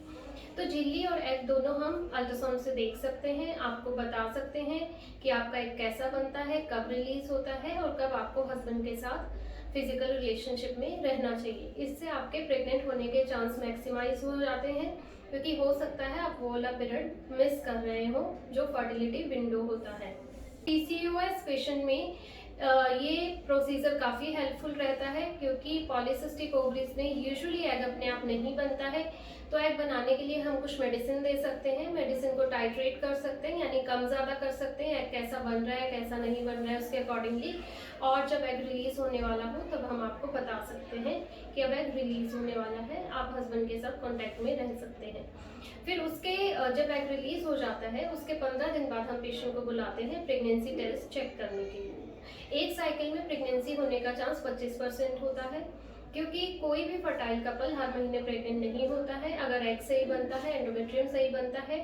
तो झिल्ली और एग दोनों हम अल्ट्रासाउंड से देख सकते हैं, आपको बता सकते हैं कि आपका एग कैसा बनता है, कब रिलीज होता है और कब आपको हस्बैंड के साथ फिजिकल रिलेशनशिप में रहना चाहिए। इससे आपके प्रेग्नेंट होने के चांस मैक्सिमाइज हो जाते हैं, क्योंकि हो सकता है आप वो वाला पीरियड मिस कर रहे हो जो फर्टिलिटी विंडो होता है। PCOS पेशेंट में ये प्रोसीजर काफ़ी हेल्पफुल रहता है, क्योंकि पॉलीसिस्टिक ओवरीज में यूजुअली एग अपने आप नहीं बनता है। तो एग बनाने के लिए हम कुछ मेडिसिन दे सकते हैं, मेडिसिन को टाइट्रेट कर सकते हैं, यानी कम ज़्यादा कर सकते हैं, एग कैसा बन रहा है कैसा नहीं बन रहा है उसके अकॉर्डिंगली। और जब एग रिलीज होने वाला हो तब हम आपको बता सकते हैं कि अब एग रिलीज होने वाला है, आप हस्बैंड के साथ कॉन्टैक्ट में रह सकते हैं। फिर उसके जब एग रिलीज हो जाता है उसके 15 दिन बाद हम पेशेंट को बुलाते हैं प्रेगनेंसी टेस्ट चेक करने के लिए। एक साइकिल में प्रेगनेंसी होने का चांस 25% होता है, क्योंकि कोई भी फर्टाइल कपल हर महीने प्रेग्नेंट नहीं होता है। अगर एग सही बनता है, एंडोमेट्रियम सही बनता है,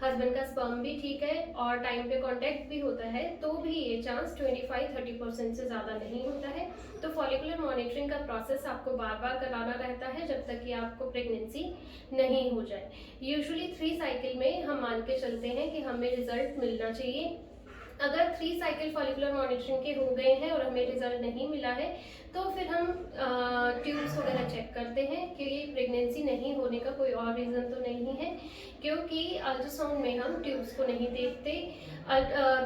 हस्बैंड का स्पर्म भी ठीक है और टाइम पे कांटेक्ट भी होता है, तो भी ये चांस 25-30% से ज़्यादा नहीं होता है। तो फॉलिकुलर मॉनिटरिंग का प्रोसेस आपको बार बार कराना रहता है जब तक कि आपको प्रेगनेंसी नहीं हो जाए। यूजुअली 3 साइकिल में हम मान के चलते हैं कि हमें रिजल्ट मिलना चाहिए। अगर 3 साइकिल फॉलिकुलर मॉनिटरिंग के हो गए हैं और हमें रिजल्ट नहीं मिला है, तो फिर हम ट्यूब्स वगैरह चेक करते हैं कि ये प्रेगनेंसी नहीं होने का कोई और रीज़न तो नहीं है, क्योंकि अल्ट्रासाउंड में हम ट्यूब्स को नहीं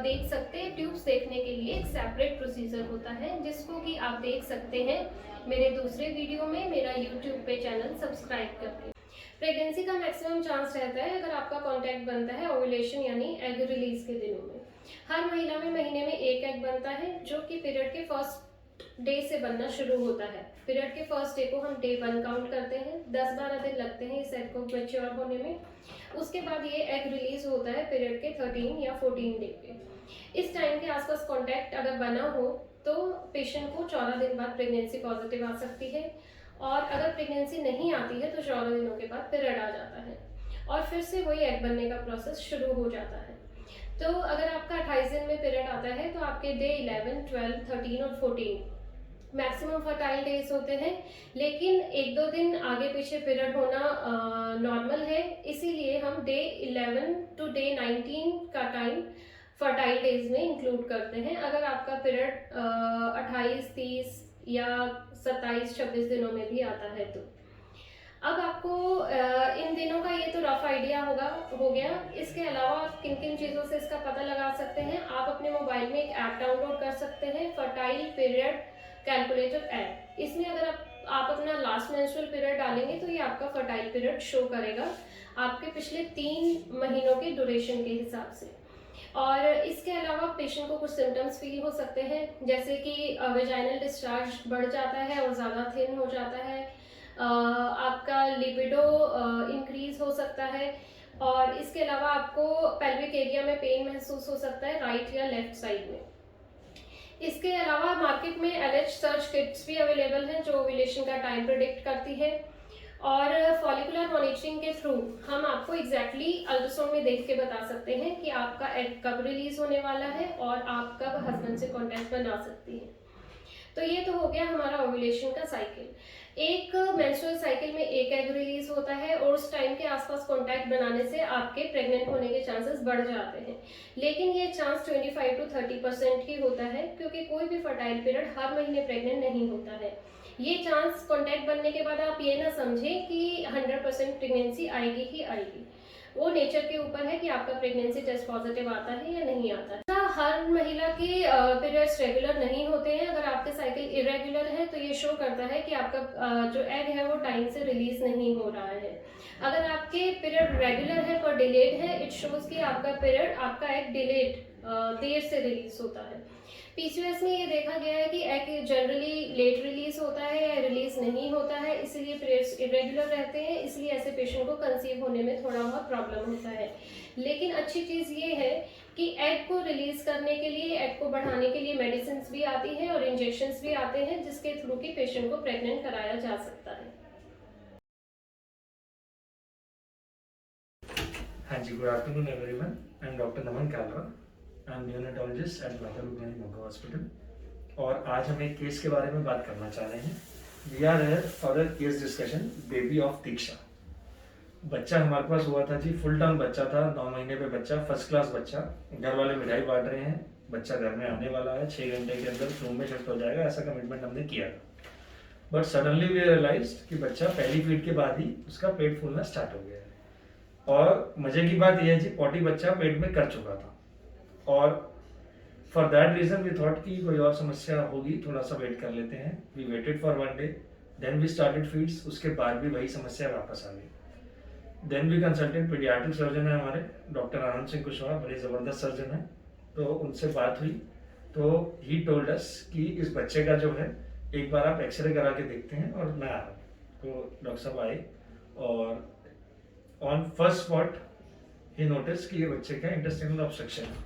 देख सकते। ट्यूब्स देखने के लिए एक सेपरेट प्रोसीजर होता है, जिसको कि आप देख सकते हैं मेरे दूसरे वीडियो में, मेरा यूट्यूब पे चैनल सब्सक्राइब करके। प्रेगनेंसी का मैक्सिमम चांस रहता है अगर आपका कॉन्टैक्ट बनता है ओव्यूलेशन यानी एग रिलीज के दिनों में। हर महिला में महीने में एक एग बनता है, जो कि पीरियड के फर्स्ट डे से बनना शुरू होता है। पीरियड के फर्स्ट डे को हम डे 1 काउंट करते हैं। 10-12 दिन लगते हैं इस एग को मैच्योर होने में। उसके बाद ये एग रिलीज होता है पीरियड के 13 या 14 डे पे। इस टाइम के आसपास कॉन्टैक्ट अगर बना हो तो पेशेंट को 14 दिन बाद प्रेगनेंसी पॉजिटिव आ सकती है, और अगर प्रेगनेंसी नहीं आती है तो 14 दिनों के बाद पीरियड आ जाता है और फिर से वही एग बनने का प्रोसेस शुरू हो जाता है। तो अगर आपका 28 दिन में पीरियड आता है तो आपके डे 11, 12, 13 और 14 मैक्सिमम फर्टाइल डेज होते हैं, लेकिन 1-2 दिन आगे पीछे पीरियड होना नॉर्मल है। इसीलिए हम डे 11 टू डे 19 का टाइम फर्टाइल डेज में इंक्लूड करते हैं, अगर आपका पीरियड 28, 30 या 27, 26 दिनों में भी आता है तो। अब आपको इन दिनों का ये तो रफ आइडिया हो गया। इसके अलावा आप किन किन चीज़ों से इसका पता लगा सकते हैं। आप अपने मोबाइल में एक ऐप डाउनलोड कर सकते हैं, फर्टाइल पीरियड कैलकुलेटर ऐप। इसमें अगर आप अपना लास्ट मेंस्ट्रुअल पीरियड डालेंगे तो ये आपका फर्टाइल पीरियड शो करेगा आपके पिछले 3 महीनों के ड्यूरेशन के हिसाब से। और इसके अलावा पेशेंट को कुछ सिम्टम्स फील हो सकते हैं, जैसे कि वेजाइनल डिस्चार्ज बढ़ जाता है और ज़्यादा थिन हो जाता है, आपका लिबिडो इंक्रीज हो सकता है, और इसके अलावा आपको पेल्विक एरिया में पेन महसूस हो सकता है राइट या लेफ्ट साइड में। इसके अलावा मार्केट में LH सर्च किट्स भी अवेलेबल हैं जो ओव्यूलेशन का टाइम प्रिडिक्ट करती है, और फॉलिकुलर मॉनिटरिंग के थ्रू हम आपको एग्जैक्टली अल्ट्रासाउंड में देख के बता सकते हैं कि आपका एग कब रिलीज होने वाला है और आप कब हस्बैंड से कॉन्टैक्ट बना सकती हैं। तो ये तो हो गया हमारा ओव्यूलेशन का साइकिल। एक मेंस्ट्रुअल साइकिल में एक एग रिलीज होता है और उस टाइम के आसपास कॉन्टैक्ट बनाने से आपके प्रेग्नेंट होने के चांसेस बढ़ जाते हैं, लेकिन ये चांस 25-30% ही होता है, क्योंकि कोई भी फर्टाइल पीरियड हर महीने प्रेग्नेंट नहीं होता है। ये चांस कॉन्टैक्ट बनने के बाद आप ये ना समझें कि 100% प्रेगनेंसी आएगी ही आएगी। वो नेचर के ऊपर है कि आपका प्रेगनेंसी टेस्ट पॉजिटिव आता है या नहीं आता है। हर महिला के पीरियड्स रेगुलर नहीं होते हैं। अगर आपके साइकिल इरेगुलर है तो ये शो करता है कि आपका जो एग है वो टाइम से रिलीज नहीं हो रहा है। अगर आपके पीरियड रेगुलर है पर डिलेड है, इट शोज कि आपका एग डिलेड देर से रिलीज होता है। PCOS में ये देखा गया है कि एग जनरली लेट रिलीज होता है या रिलीज रिलीज नहीं होता है, इसलिए पीरियड्स इरेगुलर रहते हैं, इसलिए ऐसे पेशेंट को कंसीव होने में थोड़ा बहुत प्रॉब्लम होता है। लेकिन अच्छी चीज़ ये है कि एग को रिलीज करने के लिए, एग को बढ़ाने के लिए मेडिसिन भी आती हैं और इंजेक्शंस भी आते हैं, जिसके थ्रू कि पेशेंट को प्रेग्नेंट कराया जा सकता है। हाँ जी, good afternoon everyone. I am doctor Naman Kalra. I am neonatologist at Mata Rupmani Moga hospital. और आज हम एक केस के बारे में बात करना चाह रहे हैं। We are here for a case discussion, baby of Diksha. बच्चा हमारे पास हुआ था जी, फुल टर्म बच्चा था, 9 महीने पे बच्चा, फर्स्ट क्लास बच्चा। घर वाले मिठाई बांट रहे हैं, बच्चा घर में आने वाला है, 6 घंटे के अंदर रूम में शिफ्ट हो जाएगा, ऐसा कमिटमेंट हमने किया था। बट सडनली वी रियलाइज्ड कि बच्चा पहली फीड के बाद ही उसका पेट फूलना स्टार्ट हो गया है। और मजे की बात यह है जी, पॉटी बच्चा पेट में कर चुका था। और for that reason we thought कि कोई और समस्या होगी, थोड़ा सा वेट कर लेते हैं। We waited for 1 day, then we started feeds. उसके बाद भी वही समस्या वापस आ गई। Then we consulted paediatric surgeon है हमारे, डॉक्टर आनंद सिंह कुशवाहा, बड़े ज़बरदस्त सर्जन है। तो उनसे बात हुई तो ही टोल्ड अस कि इस बच्चे का जो है, एक बार आप एक्सरे करा के देखते हैं, और मैं आ रहा हूँ। तो डॉक्टर साहब आए और on first spot he notice कि ये बच्चे का इंटेस्टाइनल ऑब्स्ट्रक्शन है।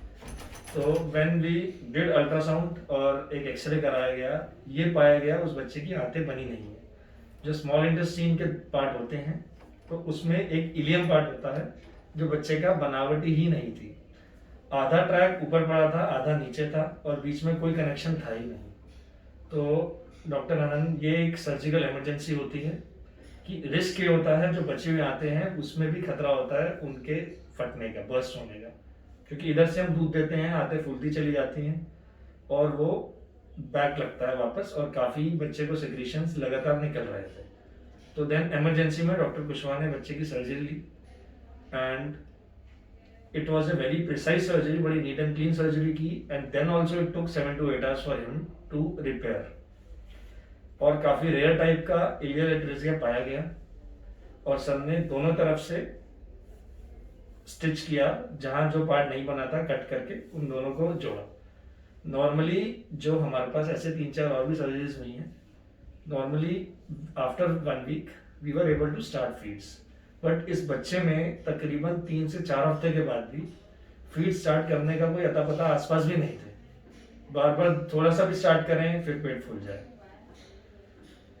तो व्हेन वी डिड अल्ट्रासाउंड और एक एक्सरे कराया गया, ये पाया गया उस बच्चे की आंतें बनी नहीं है। जो स्मॉल इंटेस्टाइन के पार्ट होते हैं, तो उसमें एक इलियम पार्ट होता है जो बच्चे का बनावटी ही नहीं थी। आधा ट्रैक ऊपर पड़ा था, आधा नीचे था, और बीच में कोई कनेक्शन था ही नहीं। तो डॉक्टर आनंद, ये एक सर्जिकल इमरजेंसी होती है कि रिस्क ये होता है, जो बच्चे हुए आते हैं उसमें भी खतरा होता है उनके फटने का, बर्स्ट होने का। क्योंकि इधर से हम दूध देते हैं, आते फूलती चली जाती हैं और वो बैक लगता है वापस, और काफ़ी बच्चे को सेक्रीशंस लगातार निकल रहे थे। तो देन इमरजेंसी में डॉक्टर कुशवाहा ने बच्चे की सर्जरी ली, and it was a very precise surgery, बड़ी नीट एंड क्लीन सर्जरी की। And then also it took 7 to 8 hours for him to repair. और काफ़ी रेयर टाइप का इलियल एट्रेसिया पाया गया, और सर ने दोनों तरफ से स्टिच किया, जहां जो पार्ट नहीं बना था कट करके उन दोनों को जोड़ा। नॉर्मली जो हमारे पास ऐसे 3-4 और भी सर्जरीज हुई हैं, normally after 1 week we were able to start feeds. But इस बच्चे में तकरीबन 3 से 4 हफ्ते के बाद भी फीड स्टार्ट करने का कोई अता पता आसपास भी नहीं थे। बार बार थोड़ा सा भी स्टार्ट करें फिर पेट फूल जाए।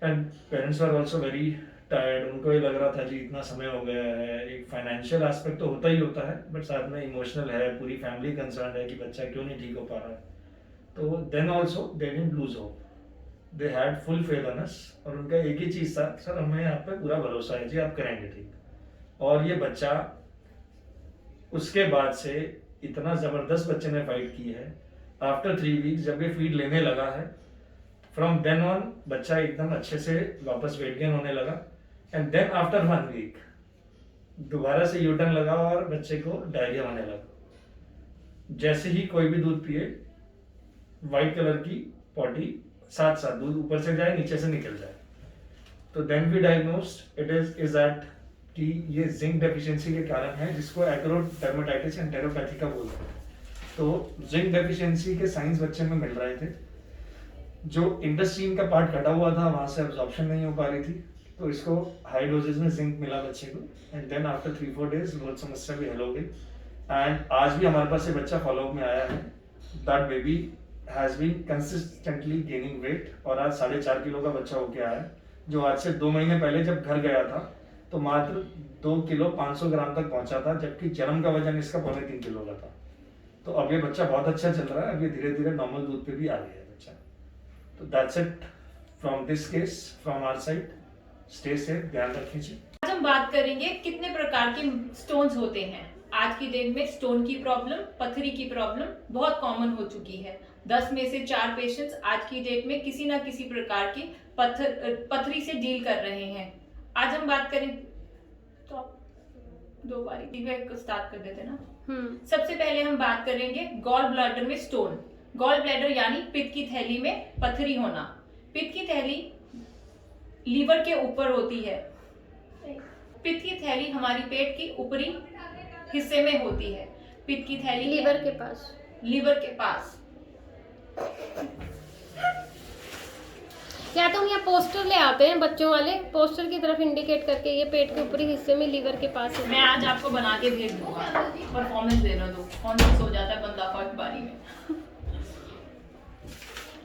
And parents are also very tired. उनको ये लग रहा था जी इतना समय हो गया है। एक फाइनेंशियल एस्पेक्ट तो होता ही होता है, बट साथ में इमोशनल है, पूरी फैमिली कंसर्न है कि बच्चा क्यों नहीं ठीक हो पा रहा है। तो then also they didn't lose hope, they had full faith on us. और उनका एक ही चीज़ था, सर हमें आप पे पूरा भरोसा है जी, आप करेंगे ठीक। और ये बच्चा उसके बाद से इतना ज़बरदस्त बच्चे ने फाइट की है। आफ्टर 3 weeks जब ये फीड लेने लगा है, फ्रॉम देन ऑन बच्चा एकदम अच्छे से वापस वेट गेन होने लगा। एंड देन आफ्टर 1 week दोबारा से यूटर्न लगा और बच्चे को डायरिया होने लगा। जैसे ही कोई भी दूध पिए, वाइट कलर की पॉटी साथ साथ दूध ऊपर से जाए, नीचे से निकल जाए। तो then we diagnosed it is that कि ये जिंक डेफिशिएंसी के कारण है, जिसको एक्रोडर्मेटाइटिस एंटेरोपैथिका बोलते हैं। तो जिंक डेफिशिएंसी के साइंस बच्चे में मिल रहे थे। जो इंटेस्टाइन का पार्ट कटा हुआ था, वहां से एब्जॉर्प्शन नहीं हो पा रही थी, तो इसको हाई डोजेज में जिंक मिला बच्चे को। एंड देन आफ्टर 3-4 days बहुत समस्या भी हल हो गई। एंड आज भी हमारे पास ये बच्चा फॉलोअप में आया है। That baby has been consistently gaining weight, और आज 4.5 किलो का बच्चा होके आया है, जो आज से 2 महीने पहले जब घर गया था तो मात्र 2 किलो 500 ग्राम तक पहुंचा था, जबकि जन्म का वजन इसका 3.25 किलो का था। तो अब ये बच्चा बहुत अच्छा चल रहा है, अब ये धीरे धीरे नॉर्मल दूध पे भी आ गया है बच्चा। तो that's it from this case from our side. Stay safe, ध्यान रखिए। आज हम बात करेंगे कितने प्रकार के स्टोन्स होते हैं। आज की डेट में स्टोन की प्रॉब्लम, पथरी की प्रॉब्लम बहुत कॉमन हो चुकी है। 10 में से 4 पेशेंट्स आज की डेट में किसी ना किसी प्रकार की पथरी से डील कर रहे हैं। आज हम बात करें तो आप 2 बारी स्टार्ट कर देते ना। सबसे पहले हम बात करेंगे गॉल ब्लैडर में स्टोन। गॉल ब्लैडर यानी पित्त की थैली में पथरी होना। पित्त की थैली लीवर के ऊपर होती है। पित्त की थैली हमारी पेट की ऊपरी हिस्से में होती है। पित्त की थैली लीवर के पास। या तो हम यहाँ पोस्टर ले आते हैं बच्चों वाले, पोस्टर की तरफ इंडिकेट करके ये पेट के ऊपरी हिस्से में लीवर के पास है। मैं आज आपको बना के भेज दूंगा, परफॉर्मेंस देना दो, कॉन्शियस हो जाता है बंदा फर्स्ट बारी में।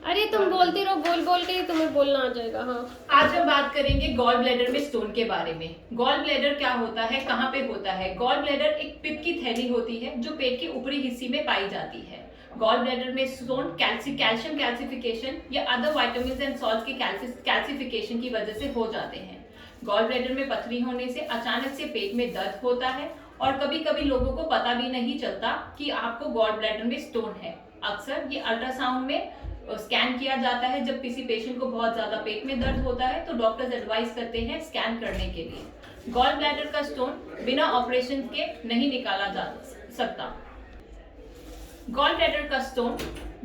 अरे तुम बोलती रहो, बोल बोल के ही तुम्हें बोलना आ जाएगा। हाँ, आज हम बात करेंगे गॉल ब्लैडर में स्टोन के बारे में। गॉल ब्लैडर क्या होता है, कहाँ पे होता है? गॉल ब्लैडर एक पित्त की थैली होती है जो पेट के ऊपरी हिस्से में पाई जाती है। गॉल ब्लैडर में स्टोन कैल्शियम कैल्सिफिकेशन या अदर विटामिन्स एंड सॉल्ट के कैल्सिफिकेशन की वजह से हो जाते हैं। गॉल ब्लैडर में पथरी होने से अचानक से पेट में दर्द होता है और कभी कभी लोगों को पता भी नहीं चलता कि आपको गॉल ब्लैडर में स्टोन है। अक्सर ये अल्ट्रासाउंड में स्कैन किया जाता है। जब किसी पेशेंट को बहुत ज्यादा पेट में दर्द होता है तो डॉक्टर्स एडवाइस करते हैं स्कैन करने के लिए। गॉल ब्लैडर का स्टोन बिना ऑपरेशन के नहीं निकाला जा सकता। गॉल ब्लैडर का स्टोन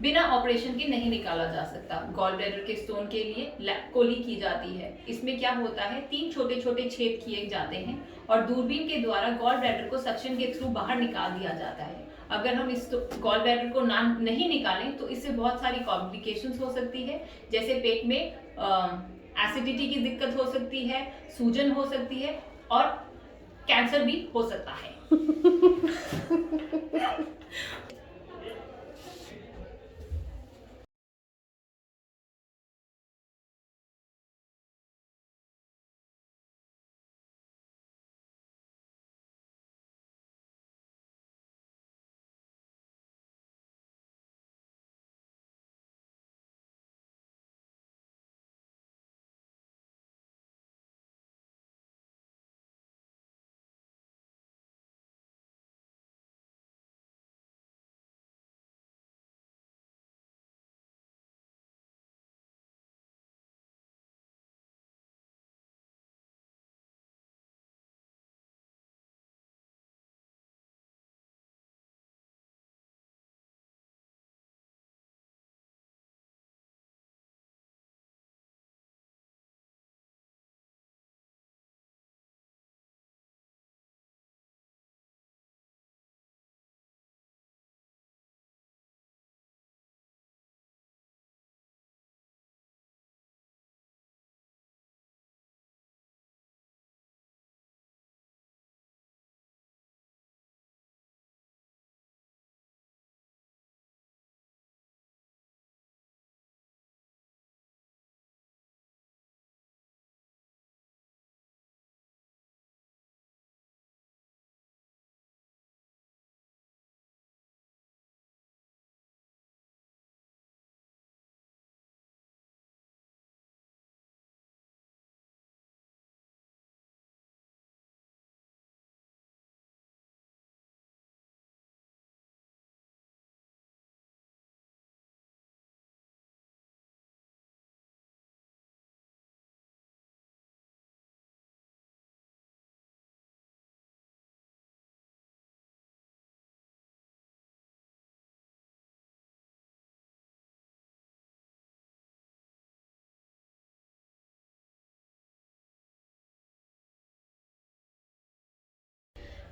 बिना ऑपरेशन के नहीं निकाला जा सकता। गॉल ब्लैडर के स्टोन के लिए कोली की जाती है। इसमें क्या होता है, 3 छोटे छोटे छेद किए जाते हैं और दूरबीन के द्वारा गॉल ब्लैडर को सक्शन के थ्रू बाहर निकाल दिया जाता है। अगर हम इस गॉल ब्लैडर को नहीं निकालें तो इससे बहुत सारी कॉम्प्लिकेशंस हो सकती है, जैसे पेट में एसिडिटी की दिक्कत हो सकती है, सूजन हो सकती है और कैंसर भी हो सकता है।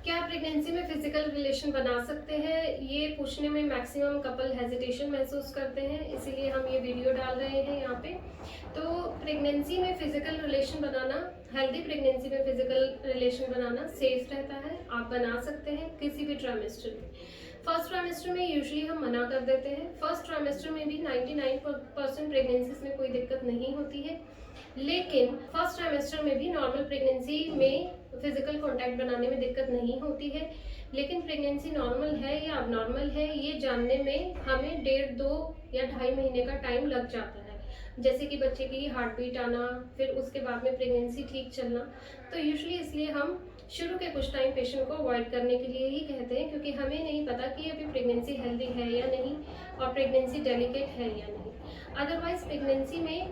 क्या प्रेगनेंसी में फिजिकल रिलेशन बना सकते हैं, ये पूछने में मैक्सिमम कपल हेजिटेशन महसूस करते हैं, इसीलिए हम ये वीडियो डाल रहे हैं यहाँ पे। तो प्रेगनेंसी में फिजिकल रिलेशन बनाना, हेल्दी प्रेगनेंसी में फिजिकल रिलेशन बनाना सेफ रहता है। आप बना सकते हैं किसी भी ट्राइमेस्टर में। फर्स्ट ट्राइमेस्टर में यूजुअली हम मना कर देते हैं। फर्स्ट ट्राइमेस्टर में भी 99% प्रेगनेंसीज में कोई दिक्कत नहीं होती है, लेकिन फर्स्ट ट्राइमेस्टर में भी नॉर्मल प्रेगनेंसी में फिजिकल कांटेक्ट बनाने में दिक्कत नहीं होती है। लेकिन प्रेगनेंसी नॉर्मल है या अबनॉर्मल है ये जानने में हमें 1.5, 2 या 2.5 महीने का टाइम लग जाता है। जैसे कि बच्चे की हार्ट बीट आना, फिर उसके बाद में प्रेगनेंसी ठीक चलना। तो यूजुअली इसलिए हम शुरू के कुछ टाइम पेशेंट को अवॉइड करने के लिए ही कहते हैं, क्योंकि हमें नहीं पता कि अभी प्रेगनेंसी हेल्दी है या नहीं और प्रेगनेंसी डेलिकेट है या नहीं। अदरवाइज प्रेगनेंसी में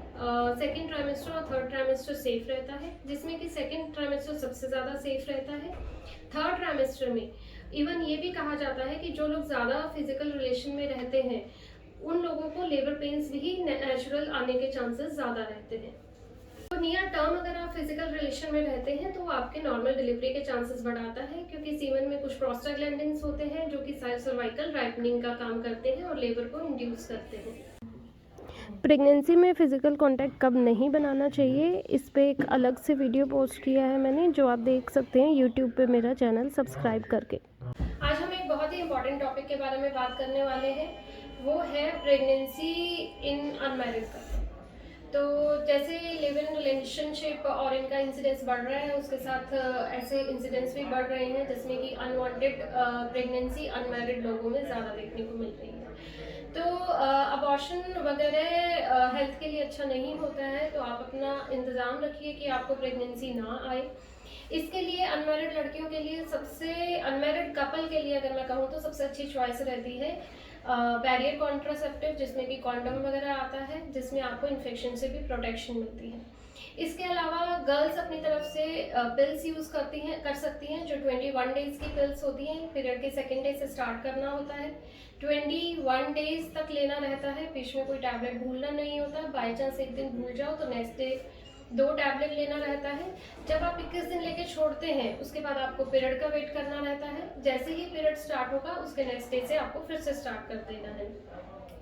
सेकेंड ट्राइमेस्टर और थर्ड ट्राइमेस्टर सेफ रहता है, जिसमें कि सेकेंड ट्राइमेस्टर सबसे ज़्यादा सेफ रहता है। थर्ड ट्राइमेस्टर में इवन ये भी कहा जाता है कि जो लोग ज़्यादा फिजिकल रिलेशन में रहते हैं उन लोगों को लेबर पेन्स भी नेचुरल आने के चांसेस ज़्यादा रहते हैं। तो नियर टर्म अगर आप फिजिकल रिलेशन में रहते हैं तो आपके नॉर्मल डिलीवरी के चांसेस बढ़ाता है, क्योंकि सीमन में कुछ प्रोस्टाग्लैंडिन्स होते हैं जो कि सर्वाइकल राइपनिंग का काम करते हैं और लेबर को इंड्यूस करते हैं। प्रेगनेंसी में फ़िज़िकल कांटेक्ट कब नहीं बनाना चाहिए, इस पे एक अलग से वीडियो पोस्ट किया है मैंने, जो आप देख सकते हैं यूट्यूब पे मेरा चैनल सब्सक्राइब करके। आज हम एक बहुत ही इम्पॉर्टेंट टॉपिक के बारे में बात करने वाले हैं, वो है प्रेगनेंसी इन अनमैरिड कपल। तो जैसे लिव इन रिलेशनशिप और इनका इंसिडेंस बढ़ रहा है, उसके साथ ऐसे इंसिडेंट्स भी बढ़ रहे हैं जिसमें कि अनवांटेड प्रेगनेंसी अनमैरिड लोगों में ज़्यादा देखने को मिल रही है। तो अबॉर्शन वगैरह हेल्थ के लिए अच्छा नहीं होता है, तो आप अपना इंतज़ाम रखिए कि आपको प्रेगनेंसी ना आए। इसके लिए अनमैरिड लड़कियों के लिए अनमैरिड कपल के लिए अगर मैं कहूँ तो सबसे अच्छी चॉइस रहती है बैरियर कॉन्ट्रासेप्टिव, जिसमें कि कॉन्डम वगैरह आता है, जिसमें आपको इन्फेक्शन से भी प्रोटेक्शन मिलती है। इसके अलावा गर्ल्स अपनी तरफ से पिल्स यूज़ कर सकती हैं, जो 21 डेज़ की पिल्स होती हैं। पीरियड के सेकेंड डे से स्टार्ट करना होता है, 21 डेज़ तक लेना रहता है, बीच में कोई टैबलेट भूलना नहीं होता। बाई चांस एक दिन भूल जाओ तो नेक्स्ट डे 2 टैबलेट लेना रहता है। जब आप 21 दिन लेके छोड़ते हैं, उसके बाद आपको पीरियड का वेट करना रहता है। जैसे ही पीरियड स्टार्ट होगा, उसके नेक्स्ट डे से आपको फिर से स्टार्ट कर देना है।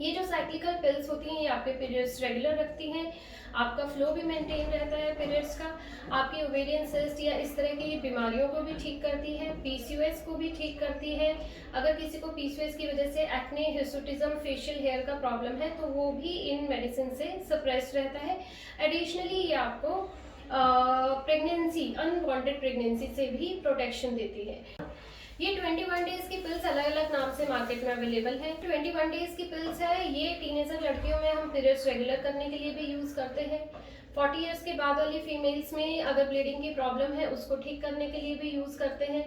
ये जो साइक्लिकल पिल्स होती हैं, ये आपके पीरियड्स रेगुलर रखती हैं, आपका फ्लो भी मेंटेन रहता है पीरियड्स का, आपकी ओवेरियन सिस्ट या इस तरह की बीमारियों को भी ठीक करती है, पीसीओएस को भी ठीक करती है। अगर किसी को पीसीओएस की वजह से एक्ने, हिर्सुटिज्म, फेशियल हेयर का प्रॉब्लम है, तो वो भी इन मेडिसिन से सप्रेस्ड रहता है। एडिशनली ये आपको प्रेगनेंसी, अनवांटेड प्रेगनेंसी से भी प्रोटेक्शन देती है। ये 21 डेज़ की पिल्स अलग अलग नाम से मार्केट में अवेलेबल है। 21 डेज़ की पिल्स है, ये टीनेजर लड़कियों में हम पीरियड्स रेगुलर करने के लिए भी यूज़ करते हैं। 40 इयर्स के बाद वाली फीमेल्स में अगर ब्लीडिंग की प्रॉब्लम है, उसको ठीक करने के लिए भी यूज़ करते हैं।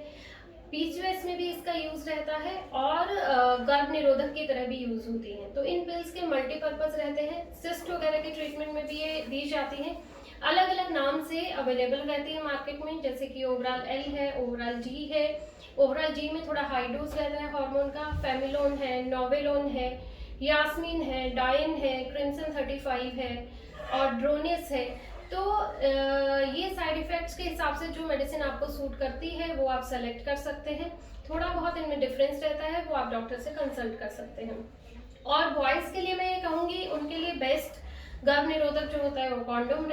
पीसीओएस में भी इसका यूज़ रहता है और गर्भ निरोधक की तरह भी यूज़ होती हैं। तो इन पिल्स के मल्टीपर्पज़ रहते हैं। सिस्ट वगैरह के ट्रीटमेंट में भी ये दी जाती हैं, अलग अलग नाम से अवेलेबल रहती है मार्केट में, जैसे कि ओवरॉल एल है, ओवरॉल जी है। ओवरॉल जी में थोड़ा हाई डोज रहता है हार्मोन का, फेमिलोन है, नोवेलोन है, यास्मीन है, डाइन है, क्रिम्सन 35 है और ड्रोनिस है। तो ये साइड इफ़ेक्ट्स के हिसाब से जो मेडिसिन आपको सूट करती है वो आप सेलेक्ट कर सकते हैं। थोड़ा बहुत इनमें डिफरेंस रहता है, वो आप डॉक्टर से कंसल्ट कर सकते हैं। और बॉयज़ के लिए मैं ये कहूँगी, उनके लिए बेस्ट गर्भ निरोधक जो होता है वो कॉन्डोम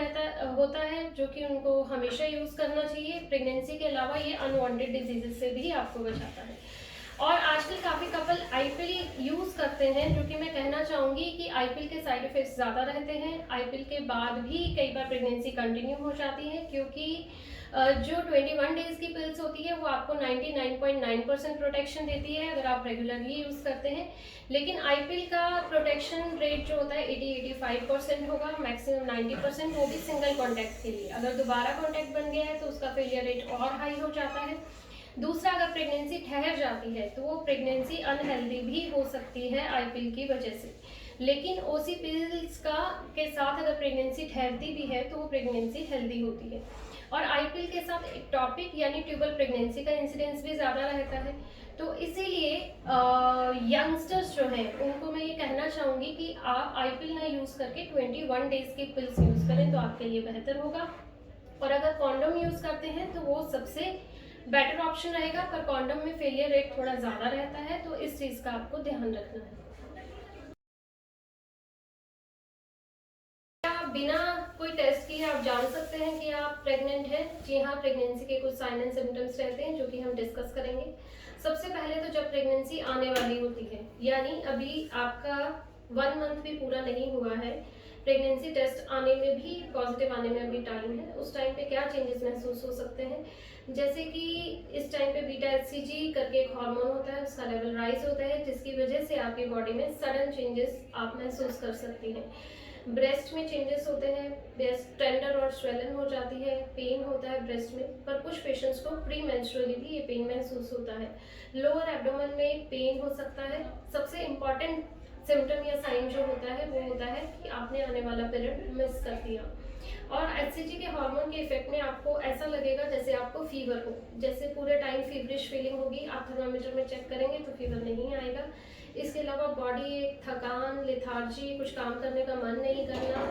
होता है, जो कि उनको हमेशा यूज़ करना चाहिए। प्रेगनेंसी के अलावा ये अनवांटेड डिजीजेस से भी आपको बचाता है। और आजकल काफ़ी कपल आईपिल यूज़ करते हैं, जो कि मैं कहना चाहूँगी कि आईपिल के साइड इफ़ेक्ट्स ज़्यादा रहते हैं। आईपिल के बाद भी कई बार प्रेगनेंसी कंटिन्यू हो जाती है, क्योंकि जो 21 डेज़ की पिल्स होती है वो आपको 99.9% प्रोटेक्शन देती है अगर आप रेगुलरली यूज़ करते हैं। लेकिन आईपिल का प्रोटेक्शन रेट जो होता है 80-85% होगा, मैक्सिमम 90%, वो भी सिंगल कॉन्टैक्ट के लिए। अगर दोबारा कॉन्टैक्ट बन गया है तो उसका फेलियर रेट और हाई हो जाता है। दूसरा, अगर प्रेगनेंसी ठहर जाती है तो वो प्रेगनेंसी अनहेल्दी भी हो सकती है आईपिल की वजह से। लेकिन ओसी पिल्स के साथ अगर प्रेगनेंसी ठहरती भी है तो वो प्रेगनेंसी हेल्दी होती है। और आईपिल के साथ एक्टॉपिक यानी ट्यूबल प्रेगनेंसी का इंसिडेंस भी ज़्यादा रहता है। तो इसीलिए यंगस्टर्स जो हैं उनको मैं ये कहना चाहूँगी कि आप आईपिल ना यूज़ करके 21 डेज़ की पिल्स यूज़ करें तो आपके लिए बेहतर होगा। और अगर कॉन्डम यूज़ करते हैं तो वो सबसे बेटर ऑप्शन रहेगा, पर कॉन्डम में फेलियर रेट थोड़ा ज़्यादा रहता है, तो इस चीज़ का आपको ध्यान रखना है। बिना कोई टेस्ट किए आप जान सकते हैं कि आप प्रेग्नेंट हैं। जी हाँ, प्रेगनेंसी के कुछ साइन एंड सिम्टम्स रहते हैं जो कि हम डिस्कस करेंगे। सबसे पहले तो जब प्रेगनेंसी आने वाली होती है, यानी अभी आपका 1 मंथ भी पूरा नहीं हुआ है, प्रेगनेंसी टेस्ट आने में भी, पॉजिटिव आने में अभी टाइम है, उस टाइम पे क्या चेंजेस महसूस हो सकते हैं। जैसे कि इस टाइम पे बीटा एचसीजी करके एक हार्मोन होता है, उसका लेवल राइज होता है, जिसकी वजह से आपकी बॉडी में सडन चेंजेस आप महसूस कर सकती हैं। ब्रेस्ट में चेंजेस होते हैं, ब्रेस्ट टेंडर और स्वेलन हो जाती है, पेन होता है ब्रेस्ट में, पर कुछ पेशेंट्स को प्री मेंस्ट्रुअली भी ये पेन महसूस होता है। लोअर एब्डोमेन में पेन हो सकता है। सबसे इम्पॉर्टेंट सिम्टम या साइन जो होता है वो होता है कि आपने आने वाला पीरियड मिस कर दिया। और एचसीजी के हार्मोन के इफेक्ट में आपको ऐसा लगेगा जैसे आपको फीवर हो, जैसे पूरे टाइम फीवरिश फीलिंग होगी। आप थर्मामीटर में चेक करेंगे तो फीवर नहीं आएगा। इसके अलावा बॉडी थकान, लेथार्जी, कुछ काम करने का मन नहीं करना,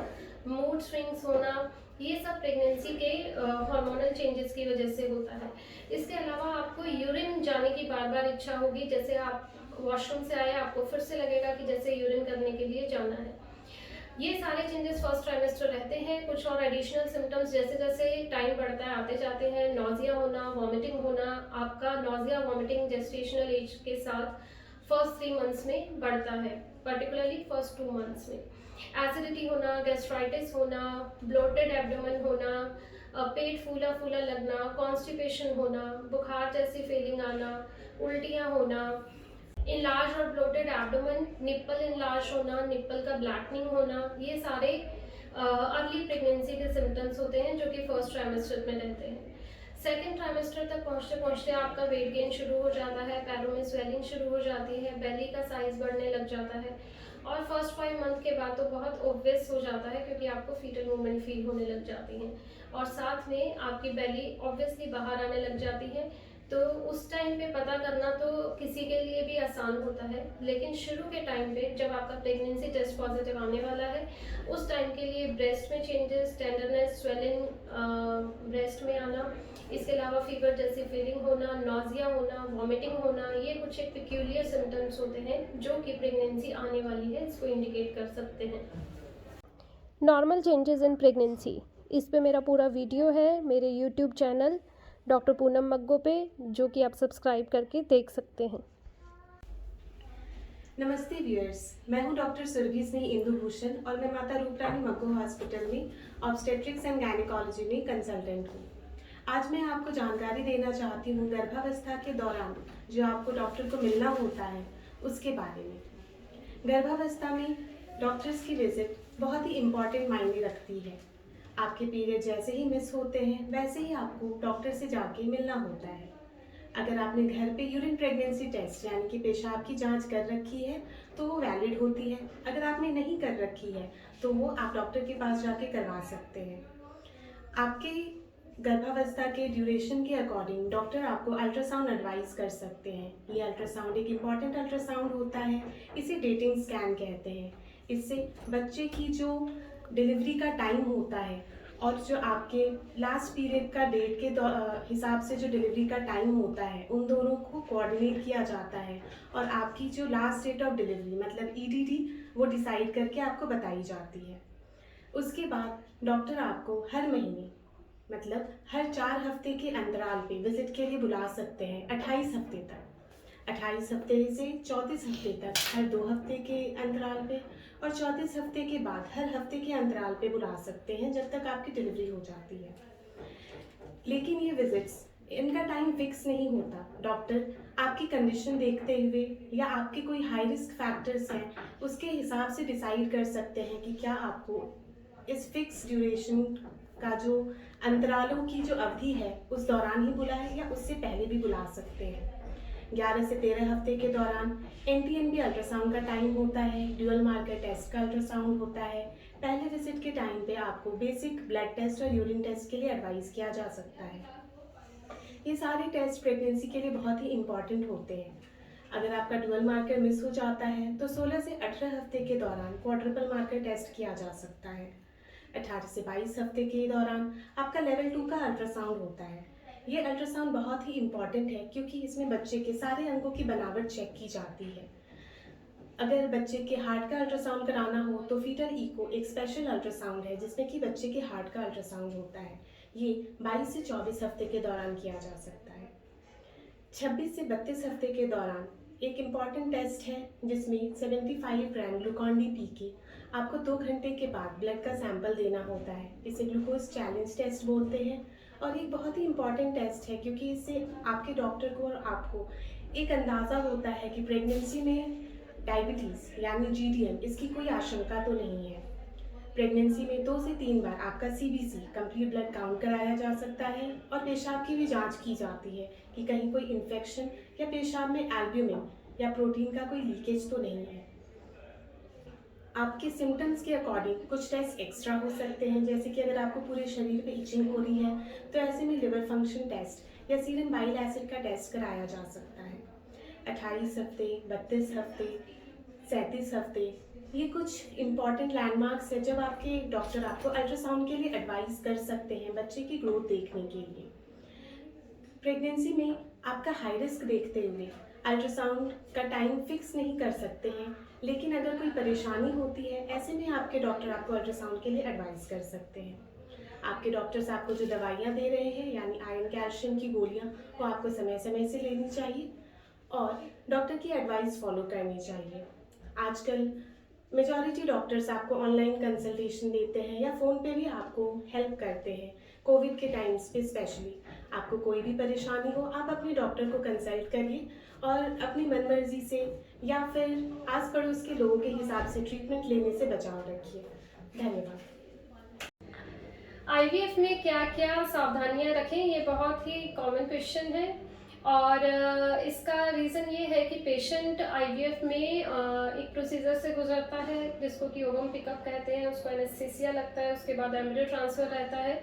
मूड स्विंग्स होना, ये सब प्रेगनेंसी के हार्मोनल चेंजेस की वजह से होता है। इसके अलावा आपको यूरिन जाने की बार बार इच्छा होगी, जैसे आप वॉशरूम से आए आपको फिर से लगेगा कि जैसे यूरिन करने के लिए जाना है। ये सारे चेंजेस फर्स्ट ट्राइमेस्टर रहते हैं। कुछ और एडिशनल सिम्टम्स जैसे जैसे टाइम बढ़ता है आते जाते हैं, नॉजिया होना, वॉमिटिंग होना। आपका नॉजिया वॉमिटिंग जेस्टेशनल एज के साथ फर्स्ट 3 मंथ्स में बढ़ता है, पर्टिकुलरली फर्स्ट 2 मंथ्स में। एसिडिटी होना, गैस्ट्राइटिस होना, ब्लोटेड एब्डोमेन होना, पेट फूला फूला लगना, कॉन्स्टिपेशन होना, बुखार जैसी फीलिंग आना, उल्टियाँ होना, इनलार्ज और ब्लोटेड एब्डोमेन, निप्पल इनलार्ज होना, निप्पल का ब्लैकनिंग होना, ये सारे अर्ली प्रेगनेंसी के सिम्टम्स होते हैं जो कि फर्स्ट ट्राइमेस्टर में रहते हैं। सेकेंड ट्राइमेस्टर तक पहुँचते पहुँचते आपका वेट गेन शुरू हो जाता है, पैरों में स्वेलिंग शुरू हो जाती है, बेली का साइज बढ़ने लग जाता है और फर्स्ट 5 मंथ के बाद तो बहुत ऑब्वियस हो जाता है क्योंकि आपको फीटल मूवमेंट फील होने लग जाती है और साथ में आपकी बेली ऑब्वियसली बाहर आने लग जाती है। तो उस टाइम पे पता करना तो किसी के लिए भी आसान होता है, लेकिन शुरू के टाइम पे जब आपका प्रेगनेंसी टेस्ट पॉजिटिव आने वाला है उस टाइम के लिए ब्रेस्ट में चेंजेस, टेंडरनेस, स्वेलिंग ब्रेस्ट में आना, इसके अलावा फीवर जैसी फीलिंग होना, नॉजिया होना, वॉमिटिंग होना, ये कुछ एक पिक्यूलियर सिम्टम्स होते हैं जो कि प्रेगनेंसी आने वाली है इसको इंडिकेट कर सकते हैं। नॉर्मल चेंजेस इन प्रेगनेंसी, इस पे मेरा पूरा वीडियो है मेरे यूट्यूब चैनल डॉक्टर पूनम मग्गो पे, जो कि आप सब्सक्राइब करके देख सकते हैं। नमस्ते व्यूअर्स, मैं हूं डॉक्टर सुरभि स्नेह इंदु भूषण और मैं माता रूपरानी मग्गो हॉस्पिटल में ऑब्स्टेट्रिक्स एंड गायनेकोलॉजी में कंसल्टेंट हूं। आज मैं आपको जानकारी देना चाहती हूं गर्भावस्था के दौरान जो आपको डॉक्टर को मिलना होता है उसके बारे में। गर्भावस्था में डॉक्टर्स की विजिट बहुत ही इम्पॉर्टेंट मायने रखती है। आपके पीरियड जैसे ही मिस होते हैं वैसे ही आपको डॉक्टर से जाके मिलना होता है। अगर आपने घर पे यूरिन प्रेगनेंसी टेस्ट यानी कि पेशाब की जांच कर रखी है तो वो वैलिड होती है। अगर आपने नहीं कर रखी है तो वो आप डॉक्टर के पास जाके करवा सकते हैं। आपके गर्भावस्था के ड्यूरेशन के अकॉर्डिंग डॉक्टर आपको अल्ट्रासाउंड एडवाइस कर सकते हैं। ये अल्ट्रासाउंड एक इम्पॉर्टेंट अल्ट्रासाउंड होता है, इसे डेटिंग स्कैन कहते हैं। इससे बच्चे की जो डिलीवरी का टाइम होता है और जो आपके लास्ट पीरियड का डेट के हिसाब से जो डिलीवरी का टाइम होता है उन दोनों को कोऑर्डिनेट किया जाता है और आपकी जो लास्ट डेट ऑफ डिलीवरी मतलब EDD वो डिसाइड करके आपको बताई जाती है। उसके बाद डॉक्टर आपको हर महीने मतलब हर 4 हफ्ते के अंतराल पे विजिट के लिए बुला सकते हैं 28 हफ्ते तक। 28 हफ्ते से 34 हफ्ते तक हर 2 हफ्ते के अंतराल पे और 34 हफ्ते के बाद हर हफ्ते के अंतराल पे बुला सकते हैं जब तक आपकी डिलीवरी हो जाती है। लेकिन ये विजिट्स इनका टाइम फिक्स नहीं होता। डॉक्टर आपकी कंडीशन देखते हुए या आपके कोई हाई रिस्क फैक्टर्स हैं उसके हिसाब से डिसाइड कर सकते हैं कि क्या आपको इस फिक्स ड्यूरेशन का जो अंतरालों की जो अवधि है उस दौरान ही बुलाएं या उससे पहले भी बुला सकते हैं। 11 से 13 हफ्ते के दौरान NT-NB अल्ट्रासाउंड का टाइम होता है, ड्यूअल मार्कर टेस्ट का अल्ट्रासाउंड होता है। पहले विजिट के टाइम पे आपको बेसिक ब्लड टेस्ट और यूरिन टेस्ट के लिए एडवाइस किया जा सकता है। ये सारे टेस्ट प्रेगनेंसी के लिए बहुत ही इम्पॉर्टेंट होते हैं। अगर आपका ड्यूअल मार्कर मिस हो जाता है तो 16 से 18 हफ्ते के दौरान क्वाड्रुपल मार्कर टेस्ट किया जा सकता है। 18 से 22 हफ्ते के दौरान आपका लेवल 2 का अल्ट्रासाउंड होता है। ये अल्ट्रासाउंड बहुत ही इम्पॉर्टेंट है क्योंकि इसमें बच्चे के सारे अंगों की बनावट चेक की जाती है। अगर बच्चे के हार्ट का अल्ट्रासाउंड कराना हो तो फीटल इको एक स्पेशल अल्ट्रासाउंड है जिसमें कि बच्चे के हार्ट का अल्ट्रासाउंड होता है। ये 22 से 24 हफ्ते के दौरान किया जा सकता है। 26 से 32 हफ्ते के दौरान एक इम्पॉर्टेंट टेस्ट है जिसमें 75 ग्राम ग्लूकॉन डी पी के आपको 2 घंटे के बाद ब्लड का सैंपल देना होता है। इसे ग्लूकोज चैलेंज टेस्ट बोलते हैं और एक बहुत ही इम्पॉर्टेंट टेस्ट है क्योंकि इससे आपके डॉक्टर को और आपको एक अंदाज़ा होता है कि प्रेगनेंसी में डायबिटीज़ यानी GDM इसकी कोई आशंका तो नहीं है। प्रेगनेंसी में 2 से 3 बार आपका CBC कंप्लीट ब्लड काउंट कराया जा सकता है और पेशाब की भी जांच की जाती है कि कहीं कोई इन्फेक्शन या पेशाब में एल्ब्यूमिन या प्रोटीन का कोई लीकेज तो नहीं है। आपके सिम्टम्स के अकॉर्डिंग कुछ टेस्ट एक्स्ट्रा हो सकते हैं, जैसे कि अगर आपको पूरे शरीर पे इचिंग हो रही है तो ऐसे में लिवर फंक्शन टेस्ट या सीरम बाइल एसिड का टेस्ट कराया जा सकता है। 28 हफ्ते, 32 हफ्ते, 37 हफ्ते ये कुछ इम्पॉर्टेंट लैंडमार्क्स है जब आपके डॉक्टर आपको अल्ट्रासाउंड के लिए एडवाइस कर सकते हैं बच्चे की ग्रोथ देखने के लिए। प्रेगनेंसी में आपका हाई रिस्क देखते हुए अल्ट्रासाउंड का टाइम फिक्स नहीं कर सकते हैं, लेकिन अगर कोई परेशानी होती है ऐसे में आपके डॉक्टर आपको अल्ट्रासाउंड के लिए एडवाइस कर सकते हैं। आपके डॉक्टर्स आपको जो दवाइयाँ दे रहे हैं यानी आयरन कैल्शियम की गोलियाँ, वो आपको समय समय से लेनी चाहिए और डॉक्टर की एडवाइस फॉलो करनी चाहिए। आजकल मेजॉरिटी डॉक्टर्स आपको ऑनलाइन कंसल्टेशन देते हैं या फ़ोन पे भी आपको हेल्प करते हैं। कोविड के टाइम्स पे स्पेशली आपको कोई भी परेशानी हो, आप अपने डॉक्टर को कंसल्ट करिए और अपनी मनमर्जी से या फिर आस पड़ोस के लोगों के हिसाब से ट्रीटमेंट लेने से बचाव रखिए। धन्यवाद। आईवीएफ में क्या क्या सावधानियां रखें, ये बहुत ही कॉमन क्वेश्चन है और इसका रीज़न ये है कि पेशेंट आईवीएफ में एक प्रोसीजर से गुजरता है जिसको कि ओवम पिकअप कहते हैं, उसको एनेस्थीसिया लगता है, उसके बाद एम्ब्रियो ट्रांसफ़र रहता है,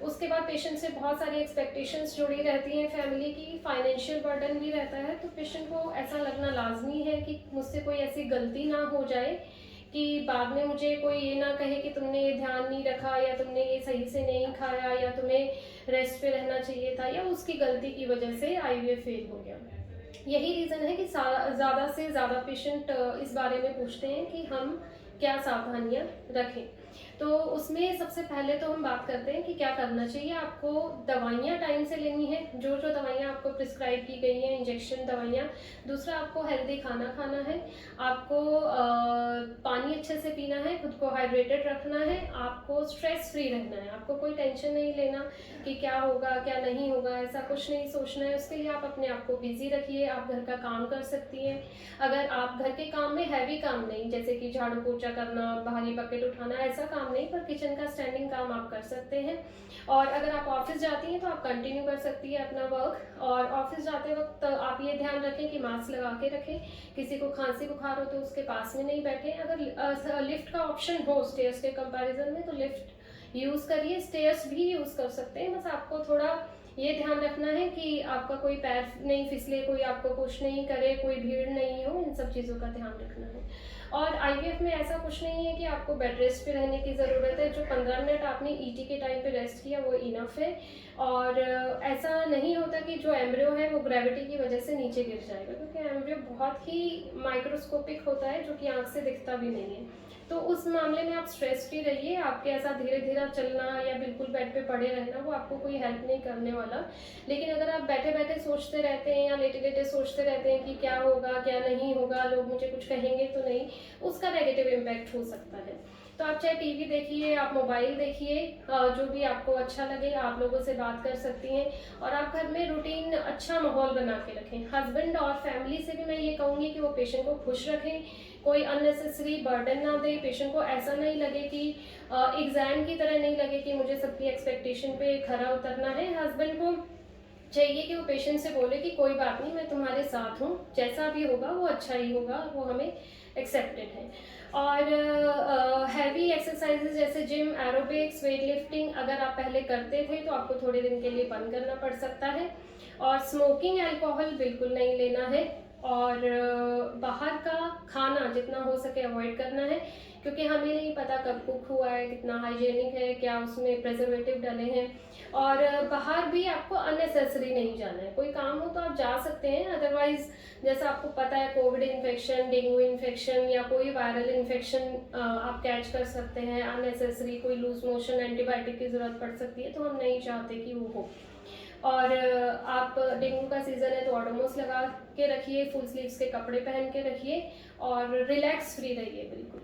उसके बाद पेशेंट से बहुत सारी एक्सपेक्टेशंस जुड़ी रहती हैं, फैमिली की, फाइनेंशियल बर्डन भी रहता है। तो पेशेंट को ऐसा लगना लाजमी है कि मुझसे कोई ऐसी गलती ना हो जाए कि बाद में मुझे कोई ये ना कहे कि तुमने ये ध्यान नहीं रखा या तुमने ये सही से नहीं खाया या तुम्हें रेस्ट पे रहना चाहिए था या उसकी गलती की वजह से आईवीएफ फेल हो गया। यही रीज़न है कि ज़्यादा से ज़्यादा पेशेंट इस बारे में पूछते हैं कि हम क्या सावधानियां रखें। तो उसमें सबसे पहले तो हम बात करते हैं कि क्या करना चाहिए। आपको दवाइयाँ टाइम से लेनी है, जो जो दवाइयाँ आपको प्रिस्क्राइब की गई हैं, इंजेक्शन दवाइयाँ। दूसरा, आपको हेल्दी खाना खाना है, आपको पानी अच्छे से पीना है, खुद को हाइड्रेटेड रखना है, आपको स्ट्रेस फ्री रहना है, आपको कोई टेंशन नहीं लेना कि क्या होगा क्या नहीं होगा, ऐसा कुछ नहीं सोचना है। उसके लिए आप अपने आप को बिजी रखिए, आप घर का काम कर सकती हैं। अगर आप घर के काम में हैवी काम नहीं, जैसे कि झाड़ू पोछा करना, भारी बकेट उठाना, ऐसा काम नहीं, पर किचन का स्टैंडिंग काम आप कर सकते हैं। और अगर आप ऑफिस जाती हैं तो आप कंटिन्यू कर सकती हैं अपना वर्क। और ऑफिस जाते वक्त आप ये ध्यान रखें कि मास्क लगा के रखें, किसी को खांसी बुखार हो तो उसके पास में नहीं बैठे। अगर लिफ्ट का ऑप्शन हो स्टेयर्स के कंपैरिजन में तो लिफ्ट यूज़ करिए, स्टेयर्स भी यूज़ कर सकते हैं। बस आपको थोड़ा ये ध्यान रखना है कि आपका कोई पैर नहीं फिसले, कोई आपको पुश नहीं करे, कोई भीड़ नहीं हो, इन सब चीज़ों का ध्यान रखना है। और आईवीएफ में ऐसा कुछ नहीं है कि आपको बेड रेस्ट पे रहने की ज़रूरत है। जो 15 मिनट आपने ईटी के टाइम पे रेस्ट किया वो इनफ है। और ऐसा नहीं होता कि जो एम्ब्रियो है वो ग्रेविटी की वजह से नीचे गिर जाएगा, क्योंकि एम्ब्रियो बहुत ही माइक्रोस्कोपिक होता है जो कि आँख से दिखता भी नहीं है। तो उस मामले में आप स्ट्रेस फ्री रहिए। आपके ऐसा धीरे धीरे चलना या बिल्कुल बेड पे पड़े रहना वो आपको कोई हेल्प नहीं करने वाला। लेकिन अगर आप बैठे बैठे सोचते रहते हैं या लेटे लेटे सोचते रहते हैं कि क्या होगा क्या नहीं होगा, लोग मुझे कुछ कहेंगे तो नहीं, उसका नेगेटिव इम्पैक्ट हो सकता है। तो आप चाहे टीवी देखिए, आप मोबाइल देखिए, जो भी आपको अच्छा लगे, आप लोगों से बात कर सकती हैं। और आप घर में रूटीन अच्छा माहौल बना के रखें। हस्बैंड और फैमिली से भी मैं ये कहूँगी कि वो पेशेंट को खुश रखें, कोई अननेसेसरी बर्डन ना दे। पेशेंट को ऐसा नहीं लगे कि एग्ज़ाम की तरह नहीं लगे कि मुझे सबकी एक्सपेक्टेशन पे खरा उतरना है। हस्बैंड को चाहिए कि वो पेशेंट से बोले कि कोई बात नहीं, मैं तुम्हारे साथ हूँ, जैसा भी होगा वो अच्छा ही होगा, वो हमें एक्सेप्टेड है। और हैवी एक्सरसाइजेज जैसे जिम, एरोबिक्स, वेट लिफ्टिंग अगर आप पहले करते थे तो आपको थोड़े दिन के लिए बंद करना पड़ सकता है। और स्मोकिंग, अल्कोहल बिल्कुल नहीं लेना है। और बाहर का खाना जितना हो सके अवॉइड करना है, क्योंकि हमें नहीं पता कब कुक हुआ है, कितना हाइजेनिक है, क्या उसमें प्रिजर्वेटिव डले हैं। और बाहर भी आपको अननेसेसरी नहीं जाना है। कोई काम हो तो आप जा सकते हैं, अदरवाइज जैसा आपको पता है कोविड इन्फेक्शन, डेंगू इन्फेक्शन या कोई वायरल इन्फेक्शन आप कैच कर सकते हैं। अननेसेसरी कोई लूज मोशन, एंटीबायोटिक की ज़रूरत पड़ सकती है, तो हम नहीं चाहते कि वो हो। और आप डेंगू का सीज़न है तो ओडोमोस लगा के रखिए, फुल स्लीव्स के कपड़े पहन के रखिए और रिलैक्स फ्री रहिए बिल्कुल।